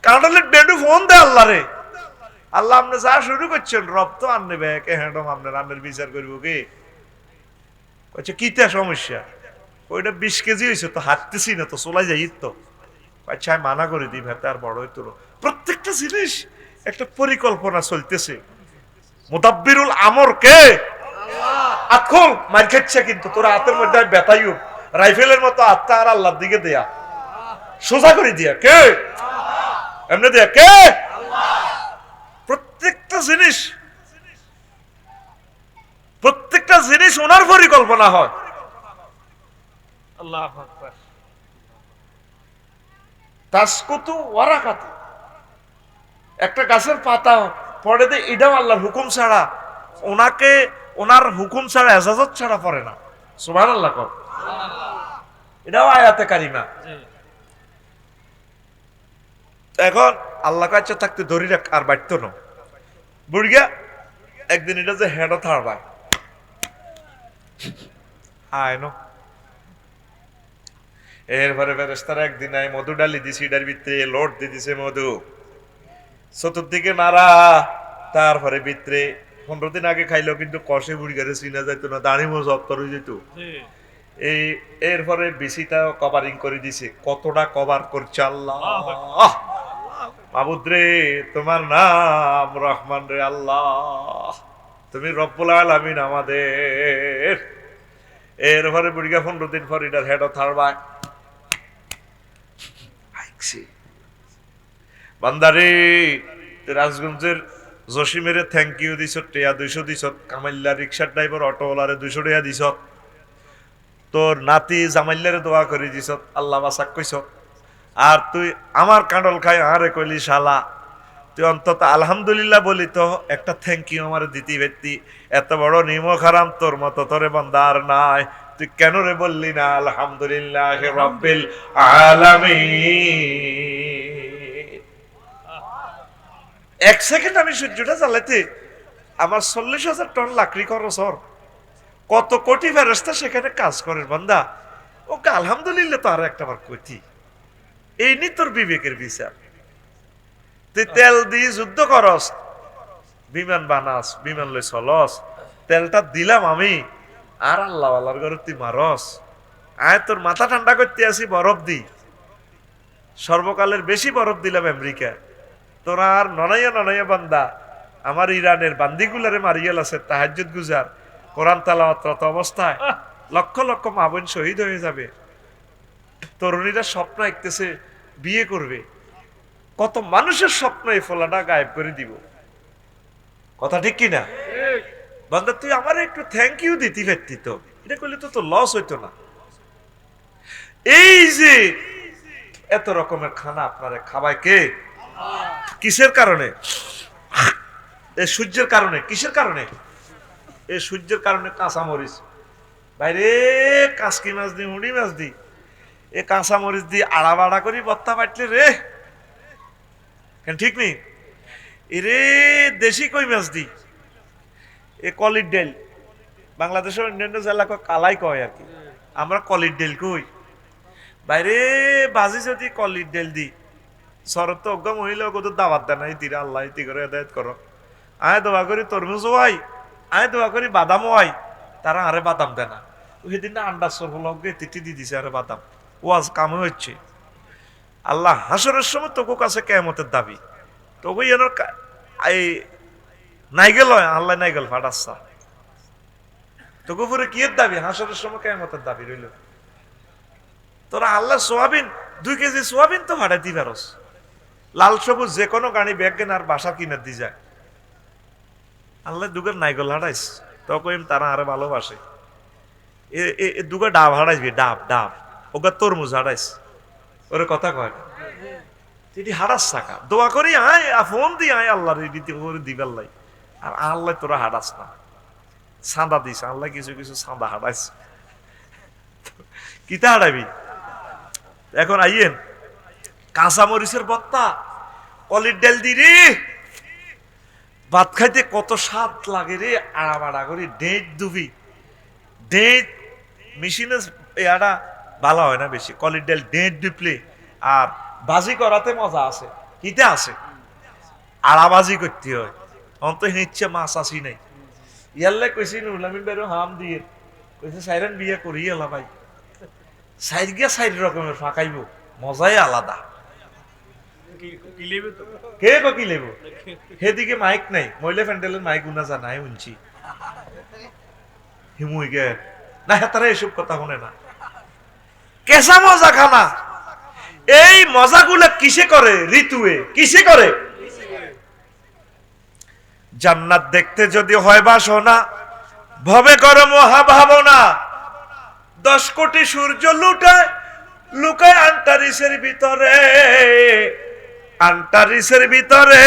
Speaker 1: কাঁঠালের ডেডু ফোন দেয় আল্লাহ রে, আল্লাহ আপনি যা শুরু করছেন রব তো আনবে ব্যাকে হ্যাডম আপনার রান্নার বিচার করবো কে, কিতা সমস্যা, ওইটা 20 কেজি হয়েছে তো হাঁটতেছি না তো চলাই যাই তো, আচ্ছা আমি মানা করে দিই ভেতে আর বড় হইতো না। প্রত্যেকটা জিনিস একটা পরিকল্পনা চলতেছে। মুদাব্বিরুল আমর কে? আতখল মার খাচ্ছে, কিন্তু তোরা হাতের মধ্যে বেতাইও রাইফেলের মতো আত্মা আর আল্লাহর দিকে দেয়া, সোজা করে দিয়া কে? এমনি দেয়া কে? প্রত্যেকটা জিনিস ওনার পরিকল্পনা হয়।
Speaker 2: আল্লাহু আকবার।
Speaker 1: তাসকুতু ওয়ারাকাতু, একটা গাছের পাতা পড়ে দে, এটাও আল্লাহর হুকুম ছাড়া, ওনার হুকুম ছাড়া, এজাজত ছাড়া পড়ে না। সুবহানাল্লাহ কর। এটাও আয়াতে কারিমা। এখন আল্লাহ কাছে থাকতে ধরি রাখ আর বাড়তো না বুড়িয়া। একদিন এটা যে হেড থাড়বা আয়নো, এরপরে ফেরেশতারা একদিন আয় মধু ডালি দিছি, এটার ভিতরে লোড দিয়ে দিছে মধু, চতুর্দিকে নাড়া, তারপরে ভিতরে 15 দিন আগে খাইলো কিন্তু কষে বুড়ি গাড়ি চিনা যাইতো না, দাঁড়ি মোজ অত্তর হয়ে যেত। এরপরে বিসিটা কভারিং করে দিছে। কতটা কভার করছে আল্লাহ! মাবুদ রে, তোমার নাম রহমান রে আল্লাহ, তুমি রব্বুল আলামিন আমাদের। এরপরে বুড়িগা 15 দিন পর এটার হেড থারবায় বান্দারে, রাজগঞ্জের জসিমের থ্যাংক ইউ দিছ, টেয়া 200 দিছ, কামাইল্লা রিক্সার ড্রাইভার অটোওয়ালারে 200 টাকা দিছ, তোর নাতি জামাইল্লারে দোয়া করে দিছ, আল্লাহ বাসাক কইছ, আর তুই আমার কাঁডল খাই আরে কইলি শালা, তুই অন্তত আলহামদুলিল্লাহ বলি তো একটা থ্যাংক ইউ আমার দিতি ব্যক্তি। এত বড় নিমক হারাম তোর মতো তোরে বান্দা আর নাই, তুই কেন রে বললি না আলহামদুলিল্লাহ রাব্বিল আলামিন? এক সেকেন্ড আমি সূর্যটা জ্বালাতে আমার 40,000 টন লাকড়ি খরচ হর, কত কোটি ফেরেশতা সেখানে কাজ করে বান্দা, ওকে আলহামদুলিল্লাহ তো আর একটা বার কইতি। এই নি তোর বিবেকের বিচার। তুই তেল দিয়ে যুদ্ধ করস, বিমান বানাস, বিমান লই চলস, তেলটা দিলাম আমি, আর আল্লাহ আল্লাহর ঘরে তুই মারস। আয় তোর মাথা ঠান্ডা করতে আসি বরফ দি, সর্বকালের বেশি বরফ দিলাম আমেরিকা, তোরা আর ননাইয়া বান্দা আমার ইরানের বান্দিগুলারে মারিয়াল আছে তাহাজ্জুদ গুজার, কোরআন তেলাওয়াত অবস্থায় লক্ষ লক্ষ মা বোন শহীদ হয়ে যাবে। তরুণীরা স্বপ্ন দেখতেছে বিয়ে করবে, কত মানুষের স্বপ্ন এই ফলাটা গায়েব করে দিব। কথা ঠিক কিনা বান্দা? তুই আমার একটু থ্যাংক ইউ দিতি পারতি তো, এটা করলে তো তোর লস হইতো না। এই যে এত রকমের খানা আপনারা খাবায় কে? কিসের কারণে? এই সূর্যের কারণে। কিসের কারণে? এই সূর্যের কারণে। কাঁচা মরিচ বাইরে, কাঁচকি মাছ দি, মুড়ি মাছ দি, এ কাঁচা মরিচ দি আড়া বাড়া করি বত্তা পাটলে রে, কেন ঠিক নেই? এরে দেশি কই মাছ দি, এ কলির ডেল, বাংলাদেশের অন্যান্য জেলা কালাই কয় আর কি, আমরা কলির ডেল কই। বাইরে বাজি যদি কলির ডেল দি, শরৎ তো অজ্ঞ মহিলা কত দাবাত দেয় না, ইতিরা আল্লাহ ইতি করে আদায়ত করো। আয় দোয়া করি তরমুজ আই, আয় দোয়া করি বাদামও আই, তারা আরে বাদাম দেয় না। সেদিন না আন্ডার সর হল তিথি দিয়ে দিছে আরে বাদাম, ওয়াজ কামে হচ্ছে। আল্লাহ হাসরের সময় তোকে কাছে কেয়ামতের দাবি, তোকে যেন এই নাইগেল হয়, আল্লাহ নাইগেল ফাটাচ্ছা, তোকে পরে কি এর দাবি? হাসরের সময় কেয়ামতের দাবি রইল। তোরা আল্লাহ সোয়াবিন 2 কেজি সোয়াবিন তো ভাড়া দি পারস, লাল সবুজ যে কোনো গাড়ি ব্যাগ কেন আর বাসা কিনে দি যায়। আল্লাহ দুগের নাইগল হারাইস, তখন তারা আরে ভালোবাসে। দুগা ডাব হারাইবি, ডাব ডাব ওগা তরমুজ হারাইস, ওরে কথা কয় না, তুই হারাস থাকা দোয়া করি আয় ফোন দি আয় আল্লাহ রীতি করে দিবেল্লাই, আর আল্লাহ তোরা হারাস না। সাঁদা দিস আল্লাহ, কিছু কিছু সাঁদা হারাইস, কিতা হারাবি? এখন আইয়েন কাঁচা মরিচের বত্তা, কলির ডাল দি রে, ভাত খাইতে কত স্বাদ লাগে রে, আড়াবাড়া করি ডেট দুবি, ডেট মেশিনে এরা ভালো হয় না বেশি, কলির ডাল ডেট ডিপলে, আর বাজি করাতে মজা আছে। কিতে আছে? আড়াবাজি করতে হয়, অন্ত নিচ্ছে মাছ আসি নাই। ইয়াল্লে কইছি নুরলামিন বেরো হাম দিয়ে কইছে সাইরেন বিয়ে করি এলা ভাই, সাইড গিয়া সাইড রকমের ফাঁকাইব, মজাই আলাদা। কে কি লেব সেদিকে মাইক নাই মহিলা প্যান্ডেলের মাইক উনা জানাই শুনছি হিমুই গে না তারা এসব কথা শুনে না কেসা মজা খানা এই মজাগুলো কিসে করে ঋতুয়ে কিসে করে জান্নাত দেখতে যদি হয় বাসনা ভবে করো মহাভাবনা 10 কোটি সূর্য লুটায় লুকায় আন্টারিসের ভিতরে আন্টারিসের ভিতরে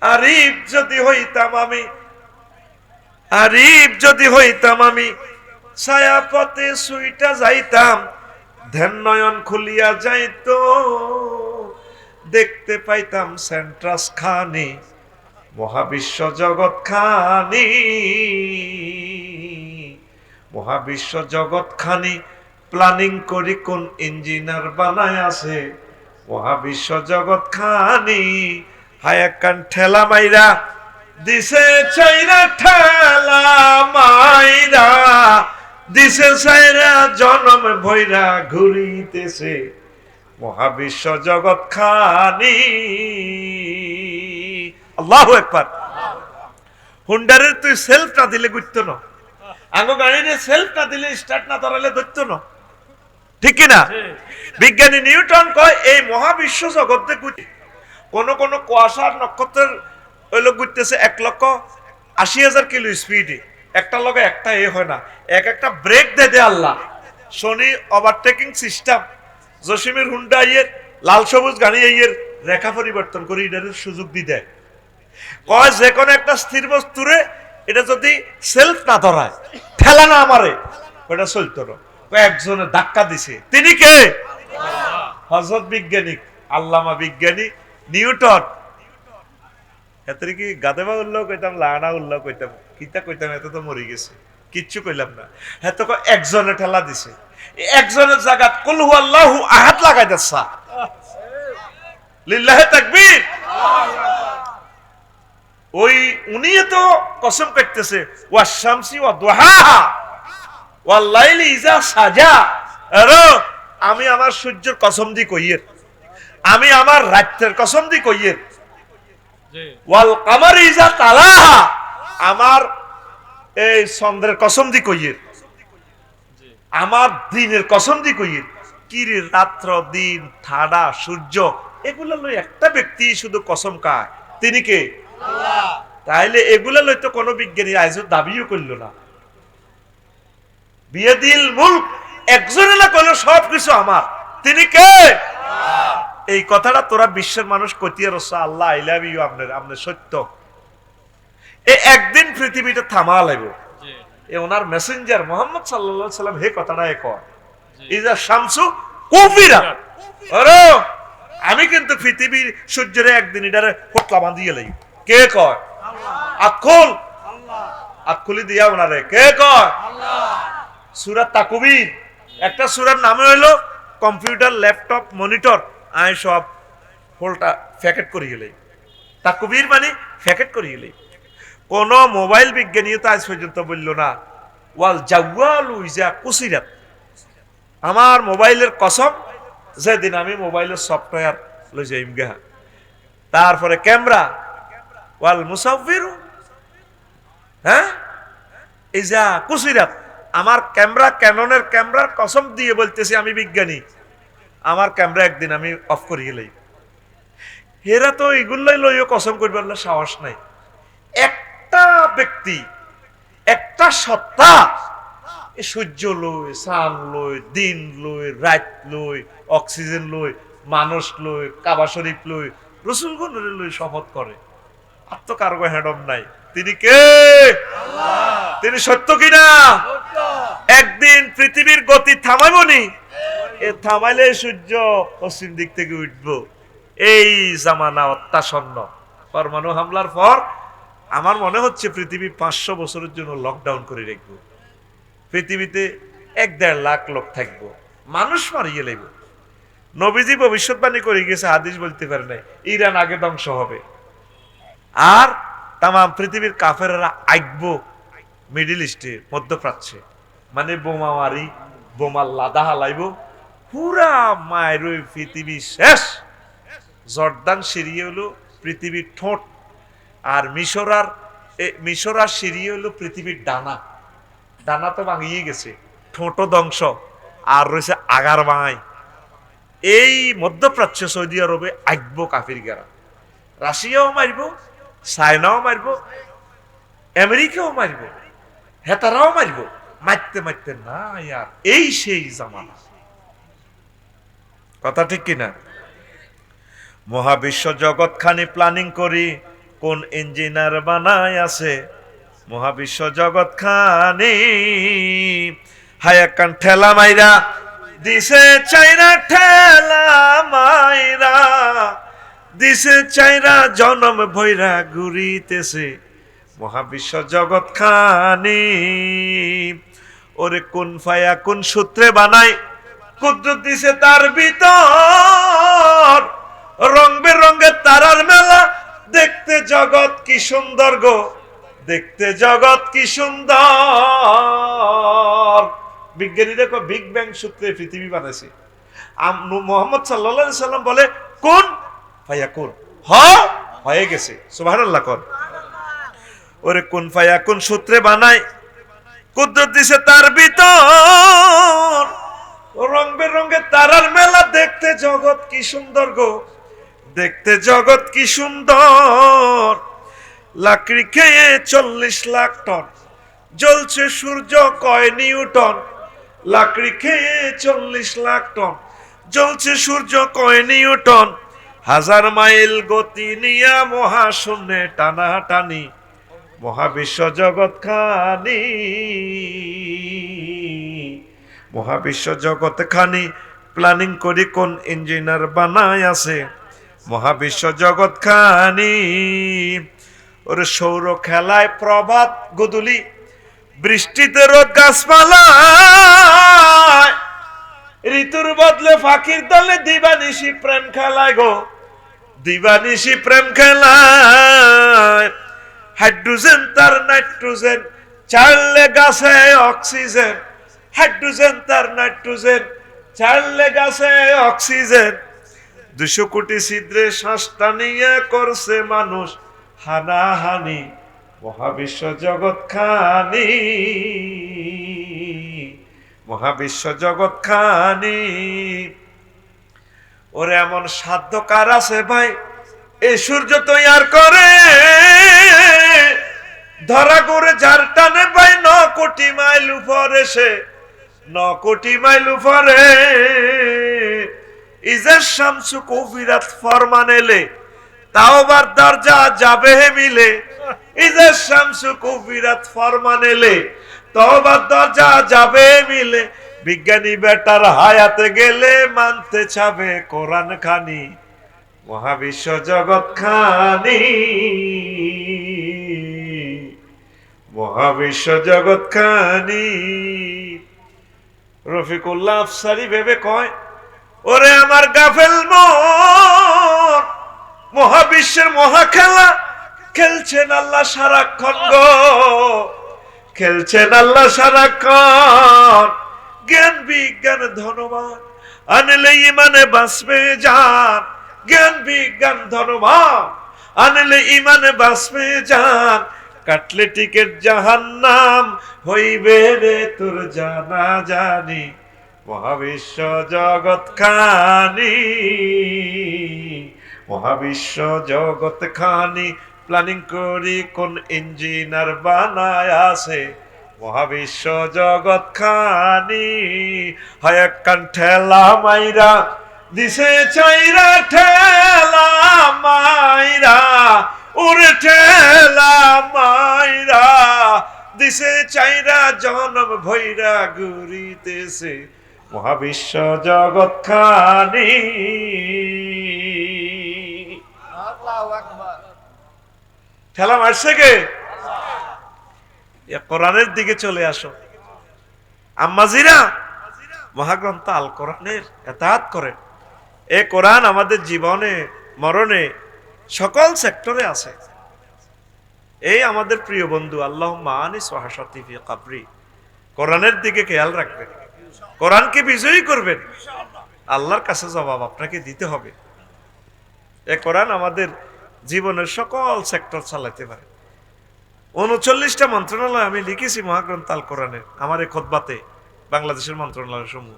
Speaker 1: আরিফ যদি হইতাম আমি ছায়াপথে সুইটা যাইতাম ধ্যান নয়ন খুলিয়া যাইতো দেখতে পাইতাম সেন্ট্রাস খানি মহাবিশ্ব জগৎ খানি মহাবিশ্ব জগৎ খানি প্ল্যানিং করি কোন ইঞ্জিনিয়ার বানায় আছে মহাবিশ্ব জগৎ খানি হায়াকান ঠেলা মাইরা দিছে চাইরা ঠেলা মাইরা দিছে চাইরা জনম ভৈরা ঘুরিতেছে মহাবিশ্ব জগৎ খানি আল্লাহু আকবার হুন্ডারের তুই সেলফ না দিলে গুইতো না আঙ্গো গাড়িতে সেলফ না দিলে স্টার্ট না ধরালে ধরতো না ঠিক কি না বিজ্ঞানী নিউটন কয় এই মহাবিশ্ব জগতে কোন কোন কুয়াশার নক্ষত্রের হইলো ঘুরতেছে 1,80,000 কিলো স্পিডে একটা লগে একটা হয় না একটা ব্রেক দে আল্লাহ শনি ওভারটেকিং সিস্টেম জসিমের হুন্ডা ইয়ের লাল সবুজ গাড়ি ইয়ের রেখা পরিবর্তন করে এটার সুযোগ দি দেয় কয় যে কোনো একটা স্থির বস্তুরে এটা যদি সেলফ না ধরায় ঠেলা না মারে ওটা চলতো না একজনের ধাক্কা দিছে তিনি কে হযরত বিজ্ঞানী আল্লামা বিজ্ঞানী নিউটন এতরে কি গাদেবা উল্লেখ কইতাম লানা উল্লেখ কইতাম কিতা কইতাম এত তো মরে গেছে কিচ্ছু কইলাম না হ্যাঁ তো একজনে ঠেলা দিছে একজনের জায়গা কুল হু আল্লাহু আহাদ লাগাই দিছা লিল্লাহি তাকবীর ওই উনি তো কসম করতেছে ওয়াস শামসি ওয়া দুহাহা ওয়াল লাইলি ইজা সাজা আরে আমি আমার সূর্যের কসম দি কইয়ের আমি আমার রাতের কসম দি কইয়ের ওয়াল কামারি ইজা তালাহা আমার এই চন্দ্রের কসম দি কইয়ের আমার দিনের কসম দি কইয়ের কি রে রাত্র দিন ঠাডা সূর্য এগুলো লই একটা ব্যক্তি শুধু কসম খায় তিনি কে আল্লাহ তাইলে এগুলো লই তো কোনো বিজ্ঞানী আজও দাবিও করল না বিয়াদিল মুলক একজনে না কইলো সবকিছু আমার তিনি কে আল্লাহ এই কথাটা তোরা বিশ্বের মানুষ কইতে রস আল্লাহ আই লাভ ইউ আপনার সত্য এই একদিন পৃথিবীতে থামা লাগবে এ ওনার মেসেঞ্জার মুহাম্মদ সাল্লাল্লাহু আলাইহি সাল্লাম হে কথাটা কয় ইজা শামসু কুফিরা আরে আমি কিন্তু পৃথিবীর সূর্যের একদিন এটারে ফটলা বাঁধিয়ে লই কে কয় আল্লাহ আকুল আল্লাহ আকুলি দিয়া ওনারে কে কয় আল্লাহ সূরা তাকবীর একটা সূরার নাম হলো কম্পিউটার ল্যাপটপ মনিটর আই সব ফলটা প্যাকেট করে গেলে তাকবীর মানে প্যাকেট করে গেলে কোন মোবাইল বিজ্ঞানী তো আজ পর্যন্ত বলল না ওয়াল জাওয়ালু ইজা কুসিরাত আমার মোবাইলের কসম যেদিন আমি মোবাইলের সফটওয়্যার লই যাইম গা তারপরে ক্যামেরা ওয়াল মুসাফিরু হ্যাঁ ইজা কুসিরাত আমার ক্যামেরা ক্যাননের ক্যামেরার কসম দিয়ে বলতেছি আমি বিজ্ঞানী আমার ক্যামেরা একদিন আমি অফ করিয়ে লই হেরা তো এগুলাই লইও কসম করবার না সাহস নাই একটা ব্যক্তি একটা সত্তা সূর্য লই চাঁদ লই দিন লই রাত লই অক্সিজেন লই মানুষ লই কাবা শরীফ লই রাসূলগণের লই শপথ করে আর তো কারো হেডম নাই তিনি কে আল্লাহ তিনি সত্য কিনা সত্য একদিন পৃথিবীর গতি থামাইবনি এ থামাইলে সূর্য পশ্চিম দিক থেকে উঠবো এই জামানা অত্যাসন্ন পরমাণু হামলার পর আমার মনে হচ্ছে পৃথিবী 500 বছরের জন্য লকডাউন করে রাখবো পৃথিবীতে 1-1.5 লাখ লোক থাকবো মানুষ মারিয়ে লাইব নবীজি ভবিষ্যৎবাণী করে গেছে হাদিস বলতে পারে নাই ইরান আগে ধ্বংস হবে আর তাম পৃথিবীর কাফেররা আইকবো মিডল ইস্টে মধ্যপ্রাচ্যে মানে বোমা মারি বোমা লাদা হালাইব পুরা মায়ের ওই পৃথিবী শেষ। জর্দান সিরিয়ে হলো পৃথিবীর ঠোঁট, আর মিশরার সিরিয়ে হলো পৃথিবীর ডানা। ডানা তো ভাঙিয়ে গেছে, ঠোঁটও ধ্বংস, আর রয়েছে আগার ভাঙাই। এই মধ্যপ্রাচ্য সৌদি আরবে আইব কাফির গেরা, রাশিয়াও মারব, চায়নাও মারব, আমেরিকাও মারব, হেতারাও মারব, মারতে মারতে না ইয়ার এই সেই জামানা। কথা ঠিক কিনা? মহাবিশ্ব জগৎ খানি প্ল্যানিং করি কোন ইঞ্জিনিয়ার বানায় আছে। মহাবিশ্ব জগৎ খানি হায়াকান ঠেলা মাইরা দিছে চাইরা, ঠেলা মাইরা দিছে চাইরা, জনম ভৈরা ঘুরিতেছে মহাবিশ্ব জগৎ খানি। ওরে কোন ফায়া কোন সূত্রে বানাই, কুদরত দিছে তার ভিতর, রং বেরঙের তারার মেলা, দেখতে জগৎ কি সুন্দর গো, দেখতে জগৎ কি সুন্দর। বিজ্ঞানী দেখো বিগ ব্যাং সূত্রে পৃথিবী বানাইছে। মুহাম্মদ সাল্লাল্লাহু আলাইহি সাল্লাম বলে কোন ফায়াকুন, হয়ে গেছে। সুবহানাল্লাহ কোন। ওরে কোন ফায়াকুন সূত্রে বানাই, কুদরত দিছে তার ভিতর, রং বেরঙের তারার মেলা, দেখতে জগৎ কি সুন্দর গো, দেখতে জগৎ কি সুন্দর। লাকড়ি খেয়ে 40 লাখ টন, জ্বলছে সূর্য কয় নিউটন। লাকড়ি খেয়ে 40 লাখ টন, জ্বলছে সূর্য কয় নিউটন। 1000 মাইল গতি নিয়া মহাশূন্যে টানাটানি মহাবিশ্ব জগৎ খানি। মহাবিশ্ব জগৎ খানি প্ল্যানিং করি কোন ইঞ্জিনিয়ার বানায় আছে। মহাবিশ্ব জগৎ খানি। ওরে সৌর খেলায় প্রভাত গদুলি, বৃষ্টিতে রোদ গাছপালা, ঋতুর বদলে ফাঁকির দলে দিবানিশি প্রেম খেলায় গো, দিবানিশি প্রেম খেলায়। হাইড্রোজেন তার নাইট্রোজেন ছাড়লে গাছে অক্সিজেন, হাইড্রোজেন তার নাইট্রোজেন ছাড়লে গাছে অক্সিজেন। 200 কোটি ছিদ্রে শ্বাসটা নিয়ে করছে মানুষ হানাহানি মহাবিশ্ব জগৎ খানি। মহাবিশ্ব জগৎ খানি। ওরে এমন সাধ্য কার আছে ভাই, এই সূর্য তৈয়ার করে, ধরা করে যার টানে ভাই 9 কোটি মাইল উপরে সে, 9 কোটি মাইল উপরে। ইজের শামসু কুফিরাত ফরমান এলে, তাওবার দরজা যাবে মিলে। ইজের শামসু কুফিরাত ফরমান এলে, তাওবার দরজা যাবে মিলে। বিজ্ঞানী বেটার হায়াতে গেলে মানতে চাবে কোরআন খানি মহাবিশ্ব জগৎ খানি। মহাবিশ্ব জগৎ খানি। রফিকুল্লাহ আফসারি ভেবে কয়, ওরে আমার গাফেল মন, মহাবিশ্বের মহা খেলা খেলছেন আল্লাহ সারাক্ষণ গো, খেলছেন আল্লাহ সারাক্ষণ। জ্ঞান বিজ্ঞান ধনবান আনলে ইমানে বাঁচবে জান, জ্ঞান বিজ্ঞান ধনবান আনলে ইমানে বাঁচবে জান। কাটলে টিকেট জাহান্নাম হইবে রে তোর জানা জানি মহাবিশ্ব জগৎ খানি। মহাবিশ্ব জগৎ খানি প্ল্যানিং করি কোন ইঞ্জিনিয়ার বানায় আছে। মহাবিশ্ব জগৎ খানি হায়াকান ঠেলা মাইরা দিছে চাইরা, ঠেলা মাইরা ওরে ঠেলা মাইরা দিছে চাইরা, জনম ভৈরা ঘুরিতেছে মহাবিশ্ব জগৎ খানি। ঠেলা মারছে কে? কোরআনের দিকে চলে আসো আম্মাজিরা। মহাগ্রন্থ আল কোরআনের ইতাআত করেন। এ কোরআন আমাদের জীবনে মরণে সকল সেক্টরে আছে। এই আমাদের প্রিয় বন্ধু আল্লাহুম্মা আনিস ওয়াহশাতি ফি কবরি, কোরআনের দিকে খেয়াল রাখবেন, কোরআনকে বিজয়ী করবেন। আল্লাহর কাছে জবাব আপনাকে দিতে হবে। এ কোরআন আমাদের জীবনের সকল সেক্টর চালাতে পারে। ৩৯টা মন্ত্রণালয় আমি লিখেছি মহাগ্রন্থ আল কোরআনের আমার এই খোদবাতে, বাংলাদেশের মন্ত্রণালয় সমূহ।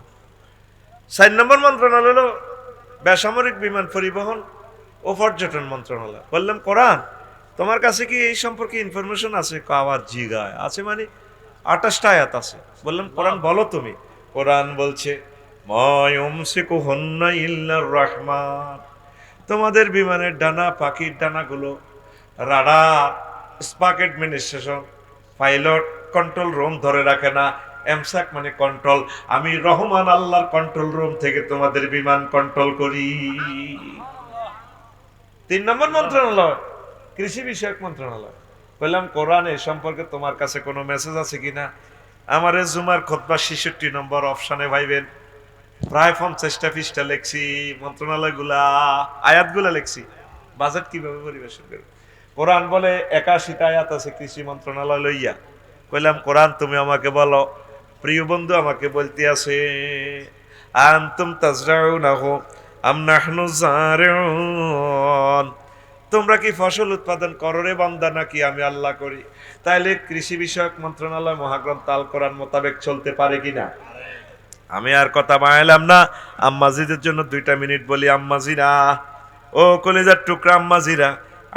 Speaker 1: ৪ নম্বর মন্ত্রণালয় হলো বেসামরিক বিমান পরিবহন ও পর্যটন মন্ত্রণালয়। বললাম কোরআন তোমার কাছে কি এই সম্পর্কে ইনফরমেশন আছে? আবার জিগায় আছে, মানে ২৮টা আয়াত আছে। বললাম কোরআন বলো তুমি। কোরআন বলছে মায়ুমসিকুহুন্না ইল্লার রহমান, তোমাদের বিমানের ডানা, পাখির ডানাগুলো রাডার, স্পাক অ্যাডমিনিস্ট্রেশন, পাইলট কন্ট্রোল রুম ধরে রাখে না। এমসাক মানে কন্ট্রোল, আমি রহমান আল্লাহর কন্ট্রোল রুম থেকে তোমাদের বিমান কন্ট্রোল করি। ৩ নম্বর মন্ত্রণালয় কৃষি বিষয়ক মন্ত্রণালয়। বললাম কোরআন এই সম্পর্কে তোমার কাছে কোনো মেসেজ আছে কিনা? আমার জুমার খুতবা ৬৬ নম্বর অপশনে ভাইবেন, প্রায় ৫০টা পৃষ্ঠা লেখছি, মন্ত্রণালয়গুলা আয়াতগুলা লেখছি, বাজেট কিভাবে পরিবেশন করবে। কোরআন বলে ৮১টা আয়াত আছে কৃষি মন্ত্রণালয় লইয়া। কইলাম কোরআন তুমি আমাকে বলো। প্রিয় বন্ধু আমাকে বলতে আছে আনতুম তাজরাউনাহু আম নাহনু জারিউন, তোমরা কি ফসল উৎপাদন করো রে বান্দা, নাকি আমি আল্লাহ করি? তাইলে কৃষি বিষয়ক মন্ত্রণালয় মহাগ্রন্থ আল কোরআন মোতাবেক চলতে পারে কিনা? আমি আর কথা বাড়াইলাম না, আম্মাজিদের জন্য 2টা মিনিট বলি। আম্মাজিরা, ও কলিজার টুকরা আম্মাজিরা,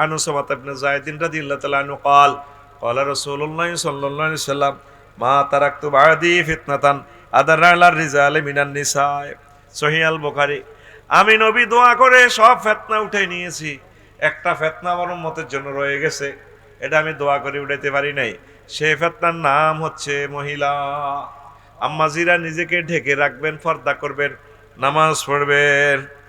Speaker 1: আনু সামাত ইবনে যায়েদিন রাদিয়াল্লাহু তাআলা আনহু قال قال রাসূলুল্লাহ সাল্লাল্লাহু আলাইহি ওয়াসাল্লাম মা তারাকতু বাদি ফিতনাতান আদার আলার রিজালি মিনান নিসা, সহিহ আল বুখারী। আমি নবী দোয়া করে সব ফিতনা উঠাই নিয়েছি, একটা ফিতনা আমার উম্মতের জন্য রয়ে গেছে, এটা আমি দোয়া করে উঠাইতে পারি নাই। সেই ফিতনার নাম হচ্ছে মহিলা। আম্মাজিরা নিজেকে ঢেকে রাখবেন, পর্দা করবেন, নামাজ পড়বেন।